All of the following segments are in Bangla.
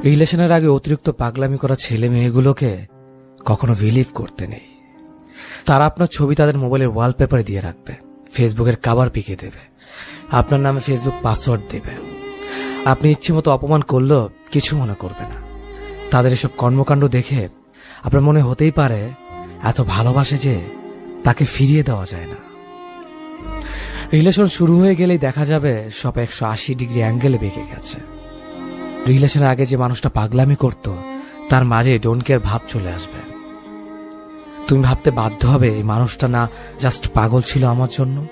রিলেশনের আগে অতিরিক্ত পাগলামি করা ছেলে মেয়েগুলোকে কখনো বিলিভ করতে নেই। তারা আপনার ছবি তাদের মোবাইলের ওয়ালপেপারে দিয়ে রাখবে, ফেসবুকের কভার পিকে দেবে, আপনার নামে ফেসবুক পাসওয়ার্ড দেবে। আপনি ইচ্ছে মতো অপমান করলেও কিছু মনে করবে না। তাদের এসব কর্মকাণ্ড দেখে আপনার মনে হতেই পারে এত ভালোবাসে যে তাকে ফিরিয়ে দেওয়া যায় না। রিলেশন শুরু হয়ে গেলেই দেখা যাবে সব 180 ডিগ্রি অ্যাঙ্গেলে বেঁকে গেছে। রিলেশনের আগে যে মানুষটা পাগলামি করত তার মাঝে ডোন্ট কেয়ার ভাব চলে আসবে। তুমি ভাবতে বাধ্য হবে এই মানুষটা না জাস্ট পাগল ছিল আমার জন্য।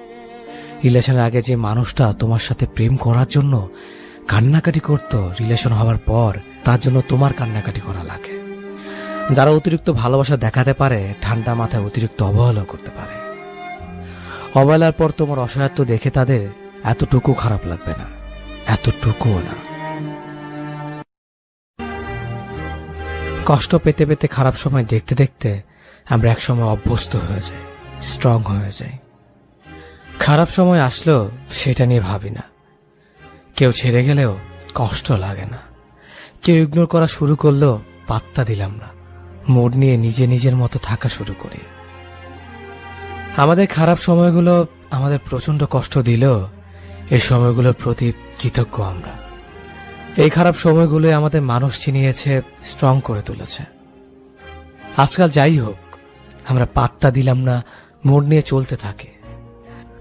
রিলেশনের আগে যে মানুষটা তোমার সাথে প্রেম করার জন্য কান্নাকাটি করত, রিলেশন হওয়ার পর তার জন্য তোমার কান্নাকাটি করা লাগে। যারা অতিরিক্ত ভালোবাসা দেখাতে পারে ঠান্ডা মাথায় অতিরিক্ত অবহেলা করতে পারে। অবহেলার পর তোমার অসহায়ত্ব দেখে তাদের এতটুকু খারাপ লাগবে না, এতটুকুও না। কষ্ট পেতে পেতে খারাপ সময় দেখতে দেখতে আমরা একসময় অভ্যস্ত হয়ে যাই, স্ট্রং হয়ে যাই। খারাপ সময় আসলেও সেটা নিয়ে ভাবি না। কেউ ছেড়ে গেলেও কষ্ট লাগে না। কেউ ইগনোর করা শুরু করলেও পাত্তা দিলাম না। মুড নিয়ে নিজে নিজের মতো থাকা শুরু করি। আমাদের খারাপ সময়গুলো আমাদের প্রচন্ড কষ্ট দিলেও এই সময়গুলোর প্রতি কৃতজ্ঞ আমরা। এই খারাপ সময়গুলো আমাদের মানুষ চিনিয়েছে, স্ট্রং করে তুলেছে। আজকাল যাই হোক, আমরা পাত্তা দিলাম না, মুড নিয়ে চলতে থাকি।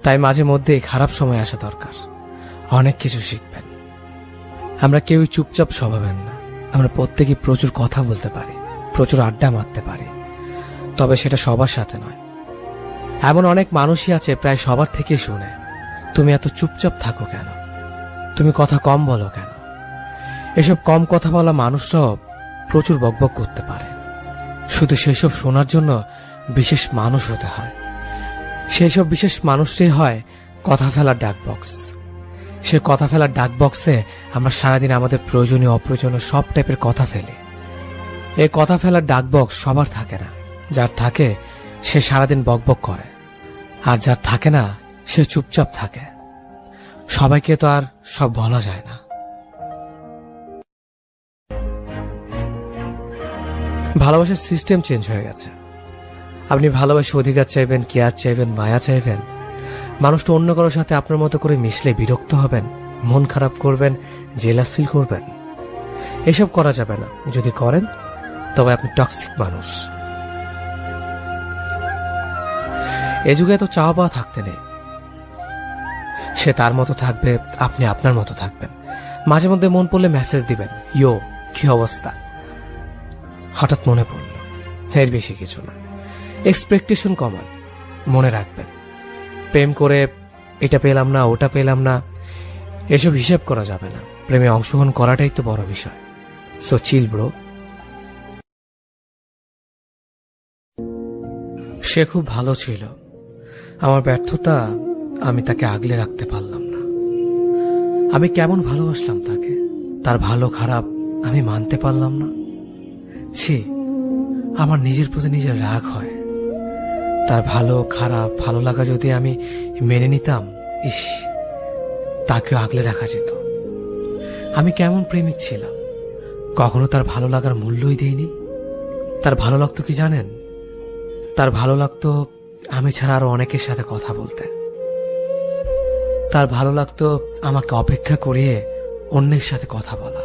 তাই মাঝে মধ্যে খারাপ সময় আসা দরকার। অনেক কিছু শিখবেন। আমরা কেউই চুপচাপ স্বভাবের না। আমরা প্রত্যেকেই প্রচুর কথা বলতে পারি, প্রচুর আড্ডা মারতে পারি, তবে সেটা সবার সাথে নয়। এমন অনেক মানুষই আছে প্রায় সবার থেকে শুনে, তুমি এত চুপচাপ থাকো কেন, তুমি কথা কম বলো কেন। এসব কম কথা বলা মানুষরাও প্রচুর বকবক করতে পারে। শুধু সেসব শোনার জন্য বিশেষ মানুষ হতে হয়। সেসব বিশেষ মানুষটাই হয় কথা ফেলার ডাক বক্স। সে কথা ফেলার ডাক বক্সে আমরা সারাদিন আমাদের প্রয়োজনীয় অপ্রয়োজনীয় সব টাইপের কথা ফেলি। এই কথা ফেলার ডাক বক্স সবার থাকে না। যার থাকে সে সারাদিন বকবক করে, আর যার থাকে না সে চুপচাপ থাকে। সবাইকে তো আর সব বলা যায় না। ভালোবাসার সিস্টেম চেঞ্জ হয়ে গেছে। আপনি ভালোবাসে অধিকার চাইবেন, কেয়ার চাইবেন, মায়া চাইবেন। মানুষটা অন্য কারোর সাথে আপনার মতো করে মিশলে বিরক্ত হবেন, মন খারাপ করবেন, জেলাস ফিল করবেন। এসব করা যাবে না। যদি করেন তবে আপনি টক্সিক মানুষ। এ যুগে এত চাওয়া পাওয়া থাকতে নেই। সে তার মতো থাকবে, আপনি আপনার মতো থাকবেন। মাঝে মধ্যে মন পড়লে মেসেজ দিবেন, ইয়ো কি অবস্থা, হঠাৎ মনে পড়ল। এর বেশি কিছু না। এক্সপেকটেশন কমান। মনে রাখবেন, প্রেম করে এটা পেলাম না, ওটা পেলাম না, এসব হিসেব করা যাবে না। প্রেমে অংশগ্রহণ করাটাই তো বড় বিষয়। সো চিল ব্রো। সে খুব ভালো ছিল। আমার ব্যর্থতা আমি তাকে আগলে রাখতে পারলাম না। আমি কেমন ভালোবাসলাম তাকে, তার ভালো খারাপ আমি মানতে পারলাম না। ছি, আমার নিজের প্রতি নিজের রাগ হয়। তার ভালো খারাপ ভালো লাগা যদি আমি মেনে নিতাম, ইস, তাকেও আগলে রাখা যেত। আমি কেমন প্রেমিক ছিলাম, কখনো তার ভালো লাগার মূল্যই দেইনি। তার ভালো লাগতো কি জানেন? তার ভালো লাগতো আমি ছাড়া আরো অনেকের সাথে কথা বলতে। তার ভালো লাগতো আমাকে অপেক্ষা করিয়ে অন্যের সাথে কথা বলা।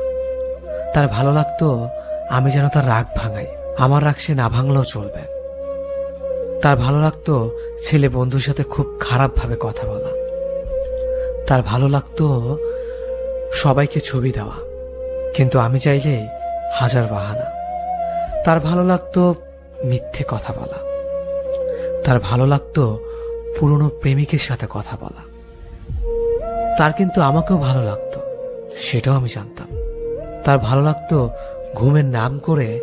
তার ভালো লাগতো আমি যেন তার রাগ ভাঙাই, আমার রাগ সে না ভাঙলেও চলবে। তার ভালো লাগতো ছেলে বন্ধুর সাথে খুব খারাপ ভাবে কথা বলা। তার ভালো লাগতো সবাইকে ছবি দেওয়া, কিন্তু আমি চাইলে হাজার বাহানা। তার ভালো লাগতো মিথ্যে কথা বলা। তার ভালো লাগতো পুরনো প্রেমিকের সাথে কথা বলা। তার কিন্তু আমাকেও ভালো লাগতো, সেটাও আমি জানতাম। তার ভালো লাগতো ঘুমের নাম করে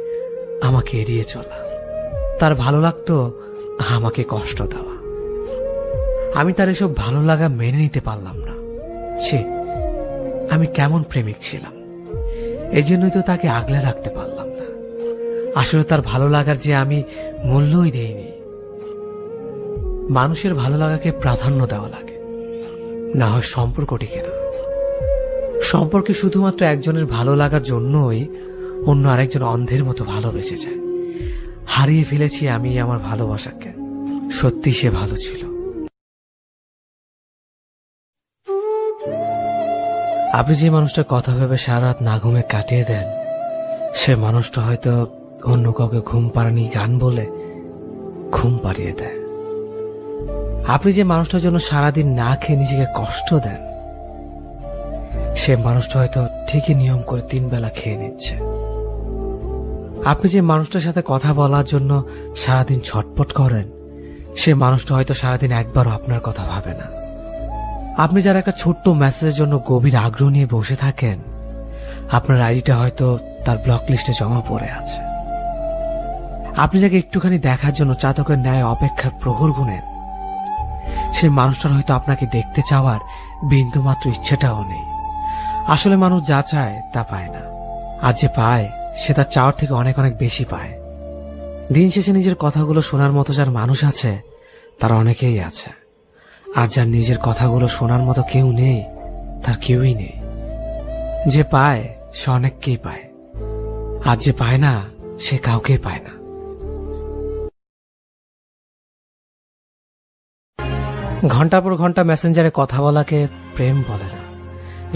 আমাকে এড়িয়ে চলা। তার ভালো লাগতো আমাকে কষ্ট দেওয়া। আমি তার এসব ভালো লাগা মেনে নিতে পারলাম না। ছি, আমি কেমন প্রেমিক ছিলাম। এই জন্যই তো তাকে আগলে রাখতে পারলাম না। আসলে তার ভালো লাগার যে আমি মূল্যই দেইনি। মানুষের ভালো লাগাকে প্রাধান্য দেওয়া লাগে, না হয় সম্পর্কটিকে না। সম্পর্কে শুধুমাত্র একজনের ভালো লাগার জন্যই অন্য আরেকজন অন্ধের মতো ভালোবেসে যায়। হারিয়ে ফেলেছি আমি আমার ভালোবাসাকে, সত্যি সে ভালো ছিল। আপনি যে মানুষটার কথা ভেবে সারা রাত না ঘুমে কাটিয়ে দেন, সে মানুষটা হয়তো অন্য কাউকে ঘুম পাড়ানি গান বলে ঘুম পাড়িয়ে দেয়। আপনি যে মানুষটার জন্য সারাদিন না খেয়ে নিজেকে কষ্ট দেন, সে মানুষটা হয়তো ঠিকই নিয়ম করে 3 বেলা খেয়ে নিচ্ছে। আপনি যে মানুষটার সাথে কথা বলার জন্য সারাদিন ছটপট করেন, সে মানুষটা হয়তো সারাদিন একবারও আপনার কথা ভাবে না। আপনি যারা একটা ছোট্ট মেসেজের জন্য গভীর আগ্রহ নিয়ে বসে থাকেন, আপনার আইডিটা হয়তো তার ব্লক লিস্টে জমা পড়ে আছে। আপনি যাকে একটুখানি দেখার জন্য চাতকের ন্যায় অপেক্ষার প্রহর গুনেন, সে মানুষটার হয়তো আপনাকে দেখতে চাওয়ার বিন্দুমাত্র ইচ্ছেটাও নেই। আসলে মানুষ যা চায় তা পায় না, আর যে পায় সে তার চাওয়ার থেকে অনেক অনেক বেশি পায়। দিন শেষে নিজের কথাগুলো শোনার মতো যার মানুষ আছে, তার অনেকেই আছে, আর যার নিজের কথাগুলো শোনার মতো কেউ নেই, তার কেউই নেই। যে পায় সে অনেককেই পায়, আর যে পায় না সে কাউকেই পায় না। ঘন্টা পর ঘন্টা মেসেঞ্জারে কথা বলাকে প্রেম বলে না।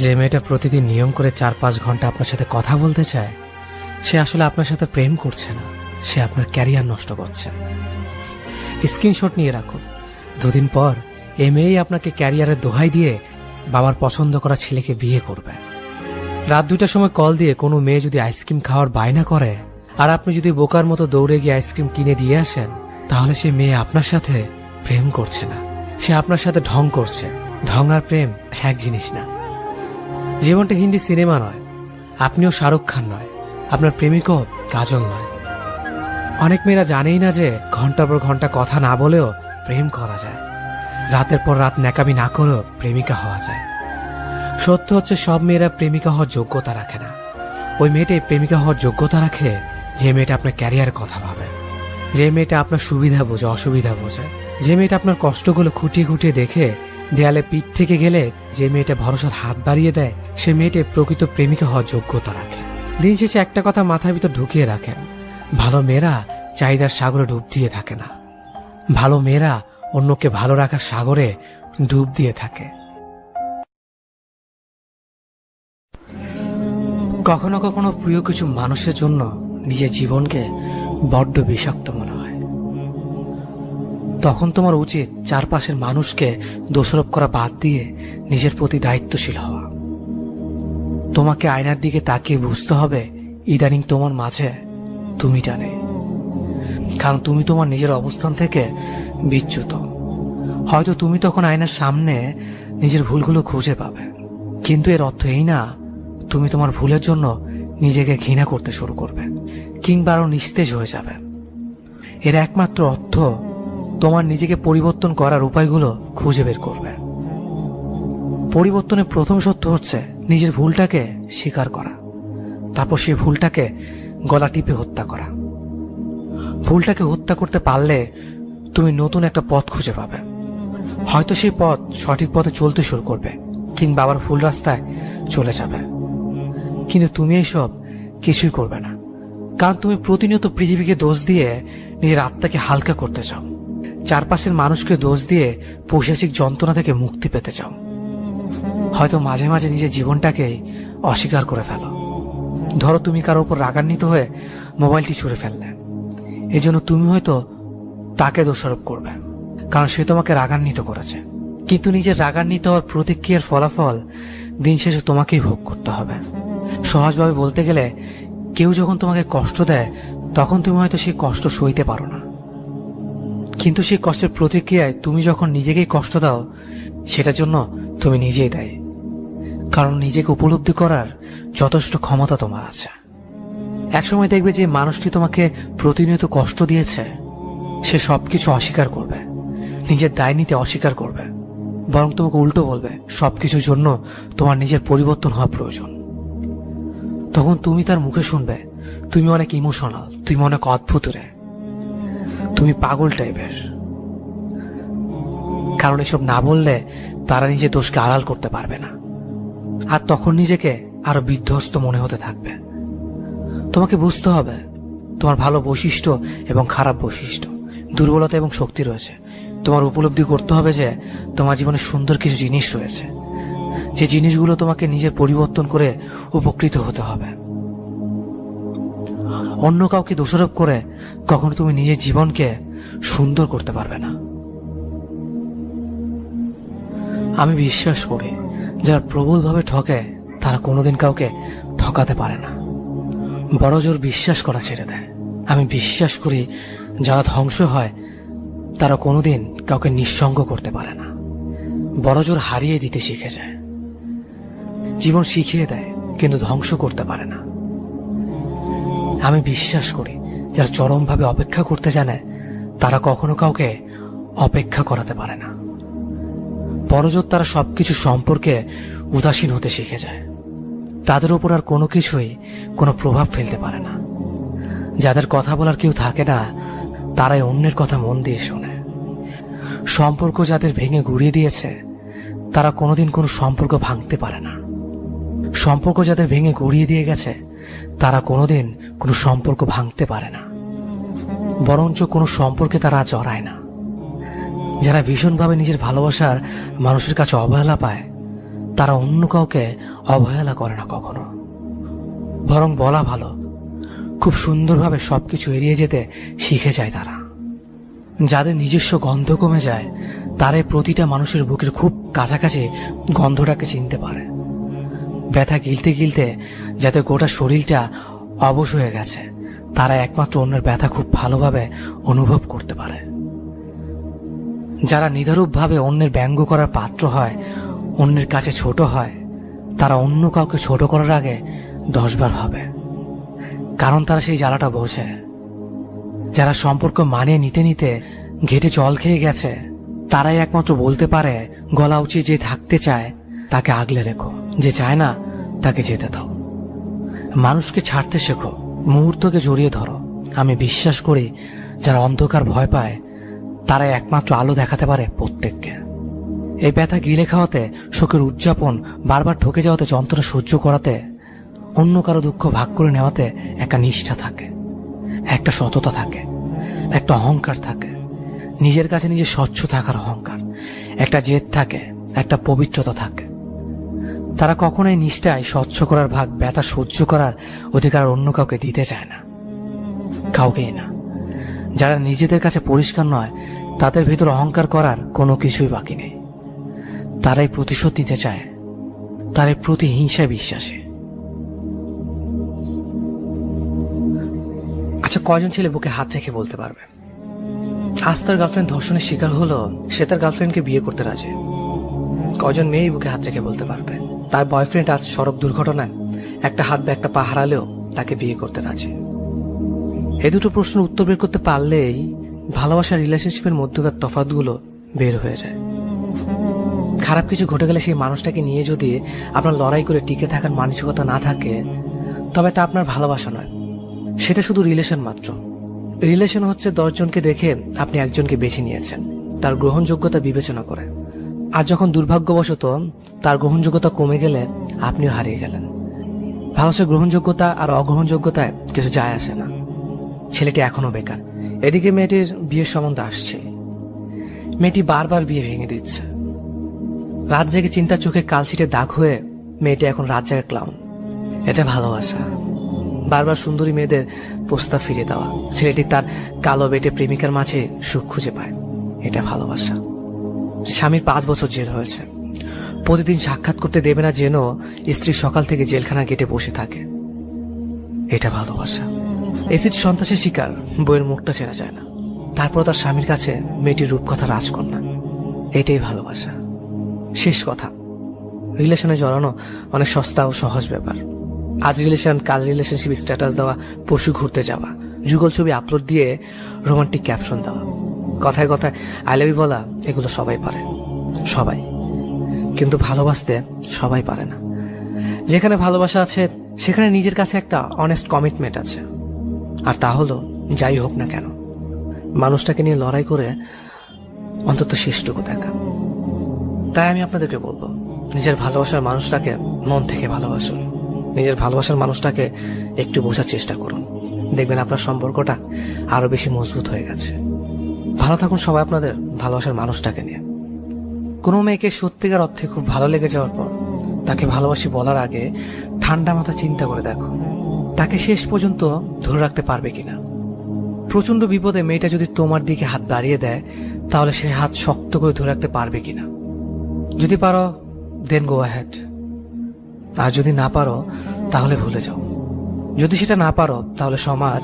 যে মেয়েটা প্রতিদিন নিয়ম করে 4-5 ঘন্টা আপনার সাথে কথা বলতে চায়, সে আসলে আপনার সাথে প্রেম করছে না, সে আপনার ক্যারিয়ার নষ্ট করছে। স্ক্রিনশট নিয়ে রাখুন, 2 দিন পর এই মেয়েই আপনাকে ক্যারিয়ারের দোহাই দিয়ে বাবার পছন্দ করা ছেলেকে বিয়ে করবে। রাত 2টার সময় কল দিয়ে কোনো মেয়ে যদি আইসক্রিম খাওয়ার বায়না করে, আর আপনি যদি বোকার মতো দৌড়ে গিয়ে আইসক্রিম কিনে দিয়ে আসেন, তাহলে সে মেয়ে আপনার সাথে প্রেম করছে না, সে আপনার সাথে ঢং করছে। ঢং আর প্রেম এক জিনিস না। জীবনটা হিন্দি সিনেমা নয়, আপনিও শাহরুখ খান নয়, আপনার প্রেমিকও কাজল নয়। অনেক মেয়েরা জানেই না যে ঘন্টার পর ঘন্টা কথা না বলেও প্রেম করা যায়, রাতের পর রাত ন্যাকামি না করেও প্রেমিকা হওয়া যায়। সত্য হচ্ছে সব মেয়েরা প্রেমিকা হওয়ার যোগ্যতা রাখে না। ওই মেয়েটাই প্রেমিকা হওয়ার যোগ্যতা রাখে যে মেয়েটা আপনার ক্যারিয়ারের কথা ভাবে, যে মেয়েটা আপনার সুবিধা বোঝে, অসুবিধা বোঝে, যে মেয়েটা আপনার কষ্টগুলো খুঁটিয়ে খুঁটিয়ে দেখে দেয়ালে পিঠ থেকে গেলে যে মেয়েটা ভরসার হাত বাড়িয়ে দেয়, সে মেয়েটাই প্রকৃত প্রেমিকা হওয়ার যোগ্যতা রাখে। দিন শেষে একটা কথা মাথার ভিতর ঢুকিয়ে রাখেন, ভালো মেয়েরা চাহিদার সাগরে ডুব দিয়ে থাকে না, ভালো মেয়েরা অন্যকে ভালো রাখার সাগরে ডুব দিয়ে থাকে। কখনো কখনো প্রিয় কিছু মানুষের জন্য নিজের জীবনকে বড্ড বিষাক্ত মনে হয়। তখন তোমার উচিত চারপাশের মানুষকে দোষারোপ করা বাদ দিয়ে নিজের প্রতি দায়িত্বশীল হওয়া। তোমাকে আয়নার দিকে তাকিয়ে বুঝতে হবে ইদানিং তোমার মাঝে তুমিটা নেই, কারণ তুমি তোমার নিজের অবস্থান থেকে বিচ্যুত। হয়তো তুমি তখন আয়নার সামনে নিজের ভুলগুলো খুঁজে পাবে, কিন্তু এর অর্থ এই না তুমি তোমার ভুলের জন্য নিজেকে ঘৃণা করতে শুরু করবে কিংবা আরো নিস্তেজ হয়ে যাবে। এর একমাত্র অর্থ তোমার নিজেকে পরিবর্তন করার উপায়গুলো খুঁজে বের করবে। পরিবর্তনের প্রথম সত্য হচ্ছে নিজের ভুলটাকে স্বীকার করা, তারপর সেই ভুলটাকে গলা টিপে হত্যা করা। ভুলটাকে হত্যা করতে পারলে তুমি নতুন একটা পথ খুঁজে পাবে। হয়তো সেই পথ সঠিক পথে চলতে শুরু করবে কিংবা আবার ভুল রাস্তায় চলে যাবে, কিন্তু তুমি এইসব কিছুই করবে না, কারণ তুমি প্রতিনিয়ত পৃথিবীকে দোষ দিয়ে নিজের আত্মাকে হালকা করতে চাও, চারপাশের মানুষকে দোষ দিয়ে পৈশাচিক যন্ত্রণা থেকে মুক্তি পেতে চাও। হয়তো মাঝে মাঝে নিজের জীবনটাকেই অস্বীকার করে ফেলো। ধরো তুমি কারো উপর রাগান্বিত হয়ে মোবাইলটি ছুঁড়ে ফেললে, এজন্য তুমি হয়তো তাকে দোষারোপ করবে, কারণ সে তোমাকে রাগান্বিত করেছে, কিন্তু নিজের রাগান্বিত হওয়ার প্রতিক্রিয়ার ফলাফল দিন শেষে তোমাকেই ভোগ করতে হবে। সহজভাবে বলতে গেলে কেউ যখন তোমাকে কষ্ট দেয় তখন তুমি হয়তো সেই কষ্ট সইতে পারো না, কিন্তু সেই কষ্টের প্রতিক্রিয়ায় তুমি যখন নিজেকেই কষ্ট দাও সেটার জন্য তুমি নিজেই দায়ী, কারণ নিজেকে উপলব্ধি করার যথেষ্ট ক্ষমতা তোমার আছে। একসময় দেখবে যে মানুষটি তোমাকে প্রতিনিয়ত কষ্ট দিয়েছে সে সবকিছু অস্বীকার করবে, নিজের দায় নিতে অস্বীকার করবে, বরং তোমাকে উল্টো বলবে সবকিছুর জন্য তোমার নিজের পরিবর্তন হওয়া প্রয়োজন। তখন তুমি তার মুখে শুনবে তুমি অনেক ইমোশনাল, তুমি অনেক অদ্ভুত রে, তুমি পাগল টাইপের। কারণ এসব না বললে তারা নিজের দোষকে আড়াল করতে পারবে না, আর তখন নিজেকে আরো বিধ্বস্ত মনে হতে থাকবে। তোমাকে বুঝতে হবে তোমার ভালো বৈশিষ্ট্য এবং খারাপ বৈশিষ্ট্য, দুর্বলতা এবং শক্তি রয়েছে। তোমার উপলব্ধি করতে হবে যে তোমার জীবনে সুন্দর কিছু জিনিস রয়েছে, যে জিনিসগুলো তোমাকে নিজের পরিবর্তন করে উপকৃত হতে হবে। অন্য কাউকে দোষারোপ করে কখনো তুমি নিজের জীবনকে সুন্দর করতে পারবে না। আমি বিশ্বাস করি যারা প্রবলভাবে ঠকে তারা কোনোদিন কাউকে ঠকাতে পারে না, বড় জোর বিশ্বাস করা ছেড়ে দেয়। আমি বিশ্বাস করি যারা ধ্বংস হয় তারা কোনোদিন কাউকে নিঃসঙ্গ করতে পারে না, বড় জোর হারিয়ে দিতে শিখে যায়। জীবন শিখিয়ে দেয় কিন্তু ধ্বংস করতে পারে না। আমি বিশ্বাস করি যারা চরমভাবে অপেক্ষা করতে জানে তারা কখনো কাউকে অপেক্ষা করাতে পারে না, বড়জোর তারা সবকিছু সম্পর্কে উদাসীন হতে শিখে যায়। তাদের উপর আর কোনো কিছুই কোনো প্রভাব ফেলতে পারে না। যাদের কথা বলার কেউ থাকে না তারাই অন্যের কথা মন দিয়ে শোনে। সম্পর্ক যাদের ভেঙে গুড়িয়ে দিয়েছে তারা কোনোদিন কোনো সম্পর্ক ভাঙতে পারে না। সম্পর্ক যাদের ভেঙে গুড়িয়ে দিয়ে গেছে তারা কোনোদিন কোনো সম্পর্ক ভাঙতে পারে না, বরঞ্চ কোনো সম্পর্কে তারা জড়ায় না। যারা ভীষণভাবে নিজের ভালোবাসার মানুষের কাছে অবহেলা পায় তারা অন্য কাউকে অবহেলা করে না কখনো, বরং বলা ভালো খুব সুন্দরভাবে সবকিছু এড়িয়ে যেতে শিখে যায় তারা। যাদের নিজস্ব গন্ধ কমে যায় তারাই প্রতিটা মানুষের বুকের খুব কাছাকাছি গন্ধটাকে চিনতে পারে। ব্যথা গিলতে গিলতে যাতে গোটা শরীরটা অবশ হয়ে গেছে তারা একমাত্র অন্যের ব্যথা খুব ভালোভাবে অনুভব করতে পারে। যারা নিদারূপভাবে অন্যের ব্যঙ্গ করার পাত্র হয়, অন্যের কাছে ছোট হয়, তারা অন্য কাউকে ছোট করার আগে 10 বার ভাবে, কারণ তারা সেই জ্বালাটা বোঝে। যারা সম্পর্ক মানিয়ে নিতে নিতে ঘেটে জল খেয়ে গেছে তারাই একমাত্র বলতে পারে গলা উঁচিয়ে যে থাকতে চায় তাকে আগলে রেখো, যে চায় না তাকে যেতে দাও। মানুষকে ছাড়তে শেখো, মুহূর্তকে জড়িয়ে ধরো। আমি বিশ্বাস করি যারা অন্ধকার ভয় পায় তারাই একমাত্র আলো দেখাতে পারে প্রত্যেককে। এই ব্যথা গিলে খাওয়াতে, শোকের উদযাপন, বারবার ঠকে যাওয়াতে, যন্ত্রণা সহ্য করাতে, অন্য কারো দুঃখ ভাগ করে নেওয়াতে একটা নিষ্ঠা থাকে, একটা সততা থাকে, একটা অহংকার থাকে, নিজের কাছে নিজে স্বচ্ছ থাকার অহংকার, একটা জেদ থাকে, একটা পবিত্রতা থাকে। তারা কখনোই নিষ্ঠায় স্বচ্ছ করার ভাগ, ব্যথা সহ্য করার অধিকার অন্য কাউকে দিতে চায় না, কাউকেই না। যারা নিজেদের কাছে পরিষ্কার নয় তাদের ভিতর অহংকার করার কোনো কিছুই বাকি নেই। তারাই প্রতিশোধ নিতে চায়, তারাই প্রতিহিংসায় বিশ্বাসী। আচ্ছা, কয়জন ছেলে বুকে হাত রেখে বলতে পারবে আজ তার গার্লফ্রেন্ড ধর্ষণের শিকার হলো, সে তার গার্লফ্রেন্ডকে বিয়ে করতে রাজি? কয়জন মেয়ে বুকে হাত রেখে বলতে পারবে তার বয়ফ্রেন্ড আজ সড়ক দুর্ঘটনায় একটা হাত বা একটা পা হারালেও তাকে বিয়ে করতে রাজি? এই দুটো প্রশ্নের উত্তর বের করতে পারলেই ভালোবাসার রিলেশনশিপের মধ্যকার তফাৎগুলো বের হয়ে যায়। খারাপ কিছু ঘটে গেলে সেই মানুষটাকে নিয়ে যদি আপনার লড়াই করে টিকে থাকার মানসিকতা না থাকে তবে তা আপনার ভালোবাসা নয়, সেটা শুধু রিলেশন মাত্র। রিলেশন হচ্ছে 10 জনকে দেখে আপনি একজনকে বেছে নিয়েছেন তার গ্রহণযোগ্যতা বিবেচনা করে, আর যখন দুর্ভাগ্যবশত তার গ্রহণযোগ্যতা কমে গেলে আপনিও হারিয়ে গেলেন। ভালোবাসার গ্রহণযোগ্যতা আর অগ্রহণযোগ্যতায় কিছু যায় আসে না। ছেলেটি এখনো বেকার, এদিকে মেয়েটির বিয়ের সম্বন্ধ আসছে। মেয়েটি বারবার বিয়ে ভেঙে দিচ্ছে। রাত জেগে চিন্তার চোখে কালশিটে দাগ হয়ে মেয়েটি এখন রাত জাগা ক্লাউন। এটা ভালোবাসা? বারবার সুন্দরী মেয়েদের প্রস্তাব ফিরিয়ে দেওয়া। ছেলেটি তার কালো বেটে প্রেমিকার মাঝে সুখ খুঁজে পায়। এটা ভালোবাসা? স্বামীর 5 বছর জেল হয়েছে, প্রতিদিন সাক্ষাৎ করতে দেবে না যেন স্ত্রী সকাল থেকে জেলখানা গেটে বসে থাকে। এটা ভালোবাসা? এসিড সন্ত্রাসের শিকার, বইয়ের মুখটা চেনা যায় না, তারপর তার স্বামীর কাছে মেয়েটির রূপকথা রাজকন্যা। এটাই ভালোবাসা? শেষ কথা, রিলেশনে জড়ানো অনেক সস্তা ও সহজ ব্যাপার। আজ রিলেশন, কাল রিলেশনশিপ স্ট্যাটাস দেওয়া, পরশু ঘুরতে যাওয়া, যুগল ছবি আপলোড দিয়ে রোমান্টিক ক্যাপশন দেওয়া, কথায় কথায় আই লাভ ইউ বলা, এগুলো সবাই পারে, সবাই। কিন্তু ভালোবাসতে সবাই পারে না। যেখানে ভালোবাসা আছে সেখানে নিজের কাছে একটা অনেস্ট কমিটমেন্ট আছে, আর তা হলো যাই হোক না কেন মানুষটাকে নিয়ে লড়াই করে অন্তত শেষটুকু দেখা। তাই আমি আপনাদেরকে বলবো, নিজের ভালোবাসার মানুষটাকে মন থেকে ভালোবাসুন। নিজের ভালোবাসার মানুষটাকে একটু বোঝার চেষ্টা করুন, দেখবেন আপনার সম্পর্কটা আরো বেশি মজবুত হয়ে গেছে। ভালো থাকুন সবাই আপনাদের ভালোবাসার মানুষটাকে নিয়ে। কোনো মেয়েকে সত্যিকার অর্থে খুব ভালো লেগে যাওয়ার পর তাকে ভালোবাসি বলার আগে ঠান্ডা মাথা চিন্তা করে দেখো তাকে শেষ পর্যন্ত ধরে রাখতে পারবে কিনা। প্রচন্ড বিপদে মেয়েটা যদি তোমার দিকে হাত বাড়িয়ে দেয় তাহলে সে হাত শক্ত করে ধরে রাখতে পারবে কিনা। যদি পারো দেন গো অ্যাহেড, আর যদি না পারো তাহলে ভুলে যাও। যদি সেটা না পারো তাহলে সমাজ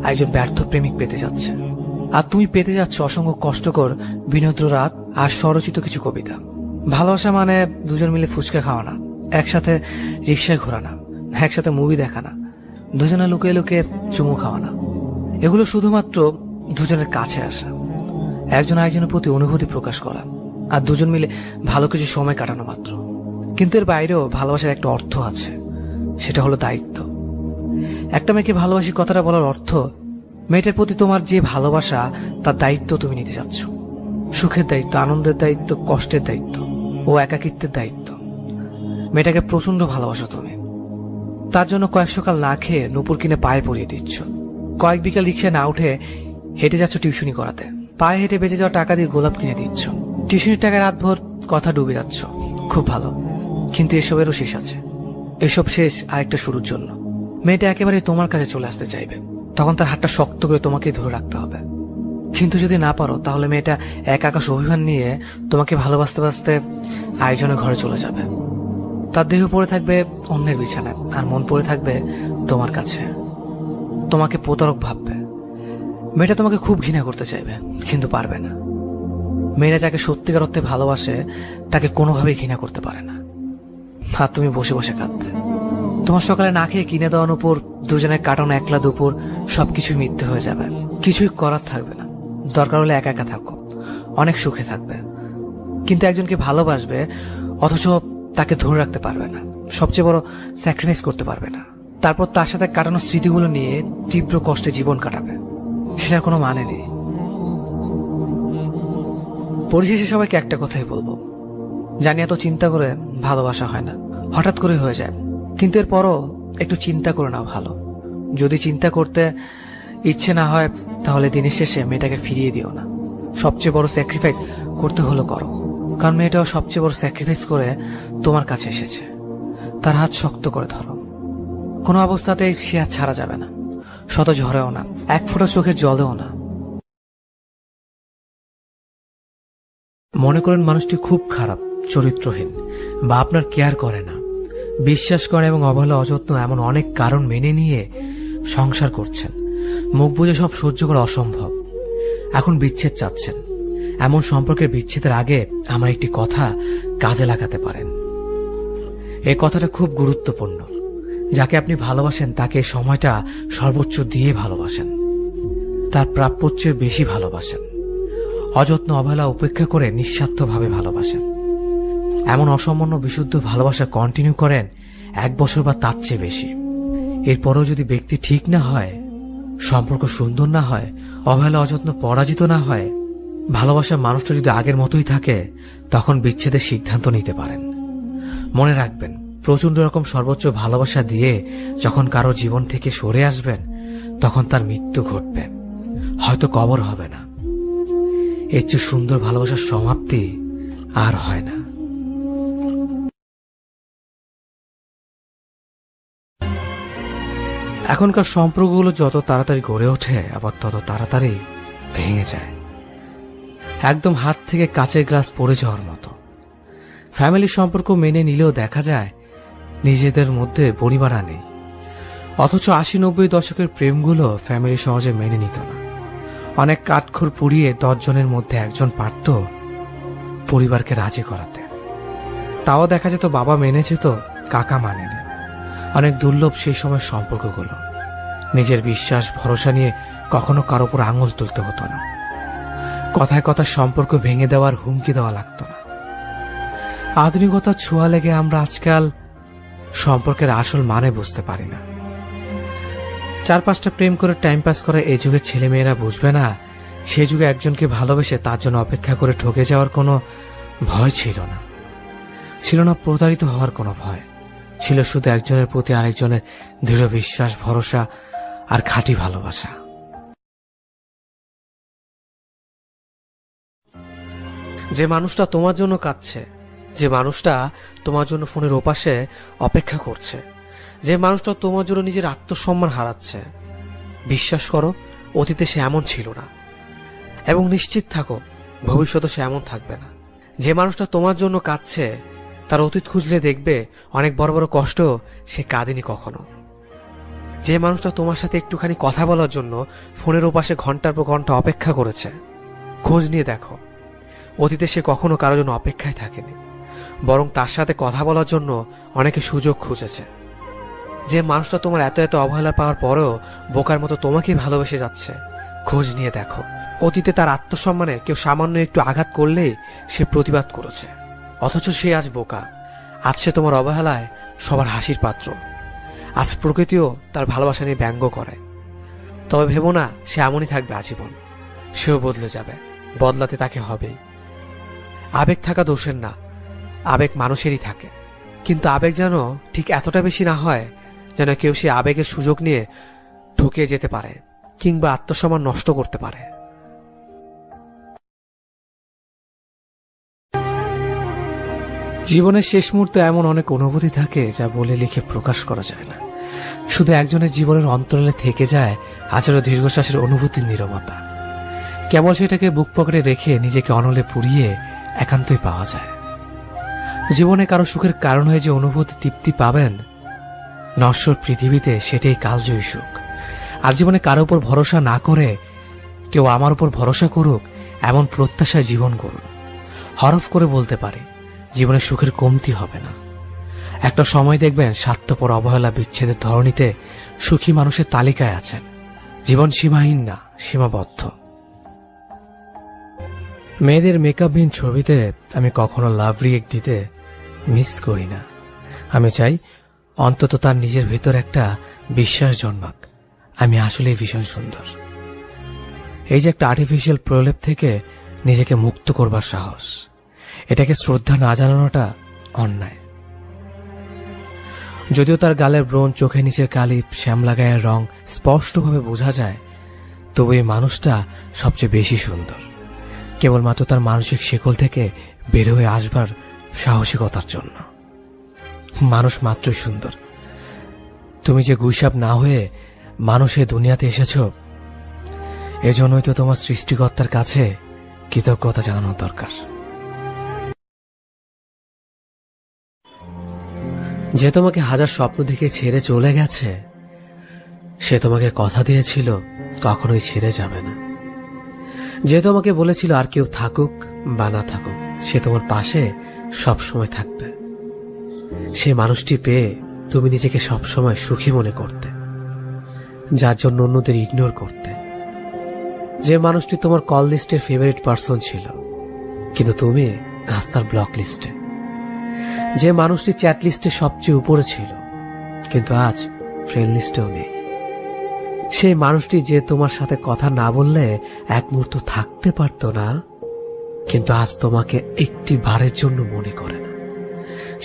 একজন ব্যর্থ প্রেমিক পেতে যাচ্ছে, আর তুমি পেতে যাচ্ছ অসংখ্য কষ্টকর বিনোদ্র রাত আর স্বরচিত কিছু কবিতা। ভালোবাসা মানে দুজন মিলে ফুচকা খাওয়া না, একসাথে রিক্সায় ঘোরা না, একসাথে মুভি দেখা না, দুজনে লুকিয়ে লুকিয়ে চুমু খাওয়া না। এগুলো শুধুমাত্র দুজনের কাছে আসা, একজন আরেকজনের প্রতি অনুভূতি প্রকাশ করা, আর দুজন মিলে ভালো কিছু সময় কাটানো মাত্র। কিন্তু এর বাইরেও ভালোবাসার একটা অর্থ আছে, সেটা হলো দায়িত্ব। একটা মেয়েকে ভালোবাসি কথাটা বলার অর্থ মেয়েটার প্রতি তোমার যে ভালোবাসা তার দায়িত্ব তুমি নিতে যাচ্ছ। সুখের দায়িত্ব, আনন্দের দায়িত্ব, কষ্টের দায়িত্ব ও একাকিত্বের দায়িত্ব। মেয়েটাকে প্রচন্ড ভালোবাসো তুমি, তার জন্য কয়েক সকাল না খেয়ে নুপুর কিনে পায়ে পরিয়ে দিচ্ছ, কয়েক বিকাল রিক্সায় না উঠে হেঁটে যাচ্ছ টিউশনি করাতে, পায়ে হেঁটে বেঁচে যাওয়া টাকা দিয়ে গোলাপ কিনে দিচ্ছ, টিউশনির টাকায় রাতভর কথা ডুবে যাচ্ছ। খুব ভালো, কিন্তু এসবেরও শেষ আছে। এসব শেষ আরেকটা শুরুর জন্য। মেয়েটা একেবারে তোমার কাছে চলে আসতে চাইবে, তখন তার হাতটা শক্ত করে তোমাকে ধরে রাখতে হবে। কিন্তু যদি না পারো তাহলে মেয়েটা এক আকাশ অভিমান নিয়ে তোমাকে ভালোবাসতে বাসতে আরেকজনের ঘরে চলে যাবে। তার দেহ পড়ে থাকবে অন্যের বিছানায়, আর মন পড়ে থাকবে তোমার কাছে। তোমাকে প্রতারক ভাববে। মেয়েটা তোমাকে খুব ঘৃণা করতে চাইবে, কিন্তু পারবে না। মেয়েরা যাকে সত্যিকার অর্থে ভালোবাসে তাকে কোনোভাবেই ঘৃণা করতে পারে না। আর তুমি বসে বসে কাঁদবে। তোমার সকালে না খেয়ে কিনে দেওয়ার উপর দুজনের কাটানো একলা দুপুর সবকিছুই মিথ্যে হয়ে যাবে, কিছুই করার থাকবে না। দরকার হলে একা একা থাকো, অনেক সুখে থাকবে। কিন্তু একজনকে ভালোবাসবে অথচ তাকে ধরে রাখতে পারবে না, সবচেয়ে বড় স্যাক্রিফাইস করতে পারবে না। তারপর তার সাথে কাটানো স্মৃতিগুলো নিয়ে তীব্র কষ্টে জীবন কাটাবে, সেটার কোনো মানে নেই। পরিশেষে সবাইকে একটা কথাই বলবো, জানি এত চিন্তা করে ভালোবাসা হয় না, হঠাৎ করে হয়ে যায়। কিন্তু এরপরও একটু চিন্তা করে নাও ভালো। যদি চিন্তা করতে ইচ্ছে না হয় তাহলে দিনের শেষে মেয়েটাকে ফিরিয়ে দিও না। সবচেয়ে বড় স্যাক্রিফাইস করতে হলো করো, কারণ মেয়েটাও সবচেয়ে বড় স্যাক্রিফাইস করে তোমার কাছে এসেছে। তার হাত শক্ত করে ধরো, কোনো অবস্থাতেই সে হাত ছাড়া যাবে না। শত ঝড়েও না, এক ফোঁটা চোখের জলেও না। মনে করেন মানুষটি খুব খারাপ, চরিত্রহীন, বা আপনার কেয়ার করে না, বিশ্বাস করে এবং অবহেলা অযত্ন এমন অনেক কারণ মেনে নিয়ে সংসার করছেন। মুখ বুঝে সব সহ্য করা অসম্ভব। এখন বিচ্ছেদ চাচ্ছেন। এমন সম্পর্কের বিচ্ছেদের আগে আমার একটি কথা কাজে লাগাতে পারেন। এই কথাটা খুব গুরুত্বপূর্ণ। যাকে আপনি ভালোবাসেন তাকে সময়টা সর্বোচ্চ দিয়ে ভালোবাসেন, তার প্রাপ্যের চেয়ে বেশি ভালোবাসেন। অযত্ন অবহেলা উপেক্ষা করে নিঃস্বার্থভাবে ভালোবাসেন। এমন অসামান্য বিশুদ্ধ ভালোবাসা কন্টিনিউ করেন 1 বছর বা তার চেয়ে বেশি। এরপরও যদি ব্যক্তি ঠিক না হয়, সম্পর্ক সুন্দর না হয়, অবহেলা অযত্ন পরাজিত না হয়, ভালোবাসার মানুষটা যদি আগের মতোই থাকে, তখন বিচ্ছেদের সিদ্ধান্ত নিতে পারেন। মনে রাখবেন, প্রচন্ড রকম সর্বোচ্চ ভালোবাসা দিয়ে যখন কারো জীবন থেকে সরে আসবেন, তখন তার মৃত্যু ঘটবে, হয়তো কবর হবে না। এর চেয়ে সুন্দর ভালোবাসার সমাপ্তি আর হয় না। এখনকার সম্পর্কগুলো যত তাড়াতাড়ি গড়ে ওঠে, আবার তত তাড়াতাড়ি ভেঙে যায়, একদম হাত থেকে কাচের গ্লাস পড়ে যাওয়ার মতো। ফ্যামিলির সম্পর্ক মেনে নিলেও দেখা যায় নিজেদের মধ্যে পরিবারা নেই। অথচ 80-90 দশকের প্রেমগুলো ফ্যামিলি সহজে মেনে নিত না। অনেক কাঠখড় পুড়িয়ে 10 জনের মধ্যে একজন পারত পরিবারকে রাজি করাতে। তাও দেখা যেত বাবা মেনেছে তো কাকা মানেনি। অনেক দুর্লভ সেই সময় সম্পর্কগুলো। নিজের বিশ্বাস ভরসা নিয়ে কখনো কারো উপর আঙুল তুলতে হতো না। কথায় কথায় সম্পর্ক ভেঙে দেওয়ার হুমকি দেওয়া লাগতো না। আধুনিকতার ছোঁয়া লেগে আমরা আজকাল সম্পর্কের আসল মানে বুঝতে পারি না। 4-5টা প্রেম করে টাইম পাস করা এই যুগের ছেলেমেয়েরা বুঝবে না, সে যুগে একজনকে ভালোবেসে তার জন্য অপেক্ষা করে ঠকে যাওয়ার কোনো ভয় ছিল না। ছিল না প্রতারিত হওয়ার কোনো ভয়, ছিল শুধু একজনের প্রতি আরেকজনের দৃঢ় বিশ্বাস, ভরসা আর খাঁটি ভালোবাসা। যে মানুষটা তোমার জন্য কাঁদছে, যে মানুষটা তোমার জন্য ফোনের ওপাশে অপেক্ষা করছে, যে মানুষটা তোমার জন্য নিজের আত্মসম্মান হারাচ্ছে, বিশ্বাস করো অতীতে সে এমন ছিল না, এবং নিশ্চিত থাকো ভবিষ্যতে সে এমন থাকবে না। যে মানুষটা তোমার জন্য কাঁদছে তার অতীত খুঁজলে দেখবে অনেক বড় বড় কষ্ট সে কাঁদেনি কখনো। যে মানুষটা তোমার সাথে একটুখানি কথা বলার জন্য ফোনের ওপাশে ঘন্টার পর ঘন্টা অপেক্ষা করেছে, খোঁজ নিয়ে দেখো অতীতে সে কখনো কারো জন্য অপেক্ষায় থাকেনি, বরং তার সাথে কথা বলার জন্য অনেকে সুযোগ খুঁজেছে। যে মানুষটা তোমার এত এত অবহেলা পাওয়ার পরেও বোকার মতো তোমাকেই ভালোবেসে যাচ্ছে, খোঁজ নিয়ে দেখো অতীতে তার আত্মসম্মানে কেউ সামান্য একটু আঘাত করলেই সে প্রতিবাদ করেছে, অথচ সে আজ বোকা। আজ সে তোমার অবহেলায় সবার হাসির পাত্র। আজ প্রকৃতিও তার ভালোবাসা নিয়ে ব্যঙ্গ করে। তবে ভেবো না সে এমনই থাকবে আজীবন, সেও বদলে যাবে, বদলাতে তাকে হবেই। আবেগ থাকা দোষের না, আবেগ মানুষেরই থাকে, কিন্তু আবেগ যেন ঠিক এতটা বেশি না হয় যেন কেউ সে আবেগের সুযোগ নিয়ে ঠকিয়ে যেতে পারে কিংবা আত্মসম্মান নষ্ট করতে পারে। জীবনের শেষ মুহূর্তে এমন অনেক অনুভূতি থাকে যা বলে লিখে প্রকাশ করা যায় না। শুধু একজনের জীবনের অন্তরালে থেকে যায় হাজারো দীর্ঘশ্বাসের অনুভূতির নীরবতা। কেবল সেটাকে বুক পকেটে রেখে নিজেকে অনলে পুড়িয়ে একান্তই পাওয়া যায়। জীবনে কারো সুখের কারণ হয়ে যে অনুভূতি তৃপ্তি পাবেন, নশ্বর পৃথিবীতে সেটাই কালজয়ী সুখ। আর জীবনে কারো উপর ভরসা না করে কেউ আমার উপর ভরসা করুক এমন প্রত্যাশায় জীবন করুন। হরফ করে বলতে পারে জীবনে সুখের কমতি হবে না। একটা সময় দেখবেন স্বার্থপর অবহেলা বিচ্ছেদের ধরনীতে সুখী মানুষের তালিকায় আছেন। জীবন সীমাহীন না, সীমাবদ্ধ। মেয়েদের মেকআপহীন ছবিতে আমি কখনো লাভ রিয়েক্ট দিতে মিস করি না। আমি চাই অন্তত তার নিজের ভেতর একটা বিশ্বাস জন্মাক আমি আসলেই ভীষণ সুন্দর। এই যে একটা আর্টিফিশিয়াল প্রলেপ থেকে নিজেকে মুক্ত করবার সাহস, এটাকে শ্রদ্ধা না জানানোটা অন্যায়। যদিও তার গালের ব্রণ, চোখের নিচের কালি, শ্যামলা গায়ের রং স্পষ্টভাবে বোঝা যায়, তবু এই মানুষটা সবচেয়ে বেশি সুন্দর কেবলমাত্র তার মানসিক শিকল থেকে বের হয়ে আসবার সাহসিকতার জন্য। মানুষ মাত্রই সুন্দর। তুমি যে গুইসাপ না হয়ে মানুষের দুনিয়াতে এসেছ, এজন্যই তো তোমার সৃষ্টিকর্তার কাছে কৃতজ্ঞতা জানানো দরকার। যে তোমাকে হাজার স্বপ্ন দেখে ছেড়ে চলে গেছে, সে তোমাকে কথা দিয়েছিল কখনোই ছেড়ে যাবে না। যে তোমাকে বলেছিল আর কেউ থাকুক বা না থাকুক সে তোমার পাশে সবসময় থাকবে, সে মানুষটি পেয়ে তুমি নিজেকে সবসময় সুখী মনে করতে, যার জন্য অন্যদের ইগনোর করতে। যে মানুষটি তোমার কল লিস্টের ফেভারিট পার্সন ছিল, কিন্তু তুমি আজ তার ব্লক লিস্টে। যে মানুষটি চ্যাট লিস্টে সবচেয়ে উপরে ছিল, কিন্তু আজ ফ্রেন্ড লিস্টেও নেই। সেই মানুষটি যে তোমার সাথে কথা না বললে এক মুহূর্ত থাকতে পারত না, কিন্তু আজ তোমাকে একটি বারের জন্য মনে করে না।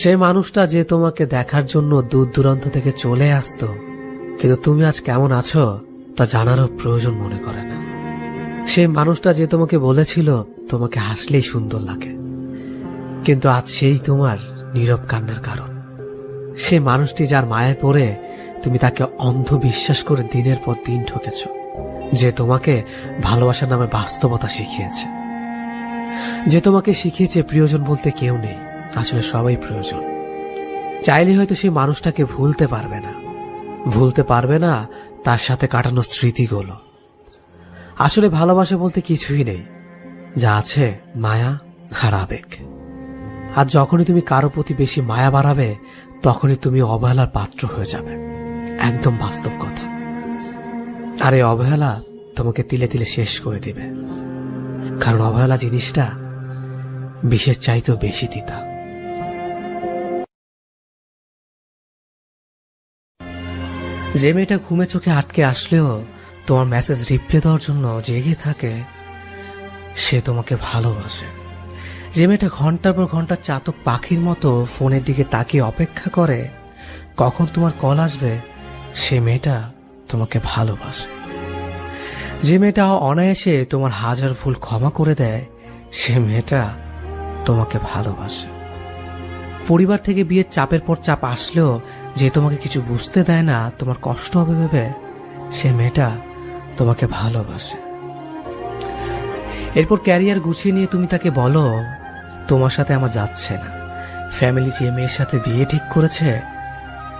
সেই মানুষটা যে তোমাকে দেখার জন্য দূর দূরান্ত থেকে চলে আসতো, কিন্তু তুমি আজ কেমন আছো তা জানারও প্রয়োজন মনে করে না। সেই মানুষটা যে তোমাকে বলেছিল তোমাকে হাসলেই সুন্দর লাগে, কিন্তু আজ সেই তোমার নীরব কান্নার কারণ। সে মানুষটি যার মায়ায় পড়ে তুমি তাকে অন্ধ বিশ্বাস করে দিনের পর দিন ঠকেছ, যে তোমাকে ভালোবাসার নামে বাস্তবতা শিখিয়েছে, যে তোমাকে শিখিয়েছে প্রিয়জন বলতে কেউ নেই, আসলে সবাই প্রয়োজন। চাইলে হয়তো সেই মানুষটাকে ভুলতে পারবে না, ভুলতে পারবে না তার সাথে কাটানো স্মৃতিগুলো। আসলে ভালোবাসা বলতে কিছুই নেই, যা আছে মায়া আর আবেগ। আর যখনই তুমি কারো প্রতি বেশি মায়া বাড়াবে, তখনই তুমি অবহেলার পাত্র হয়ে যাবে। একদম বাস্তব কথা। আর এই অবহেলা তোমাকে তিলে তিলে শেষ করে দিবে, কারণ অবহেলা জিনিসটা বিষের চাইতেও বেশি তিতা। যে মেয়েটা ঘুমে চোখে আটকে আসলেও তোমার মেসেজ রিপ্লাই দেওয়ার জন্য জেগে থাকে, সে তোমাকে ভালোবাসে। যে মেয়েটা ঘন্টার পর ঘন্টা চাতক পাখির মতো ফোনের দিকে তাকিয়ে অপেক্ষা করে, কখন তোমার কল আসবে সে মেয়েটা তোমাকে ভালোবাসে। যে মেয়েটা অনায়াসে তোমার হাজার ভুল ক্ষমা করে দেয় সে মেয়েটা তোমাকে ভালোবাসে। পরিবার থেকে বিয়ের চাপের পর চাপ আসলেও যে তোমাকে কিছু বুঝতে দেয় না, তোমার কষ্ট হবে ভেবে সে মেয়েটা তোমাকে ভালোবাসে। এরপর ক্যারিয়ার গুছিয়ে নিয়ে তুমি তাকে বলো তোমার সাথে আমার যাচ্ছে না, ফ্যামিলি যে মেয়ের সাথে বিয়ে ঠিক করেছে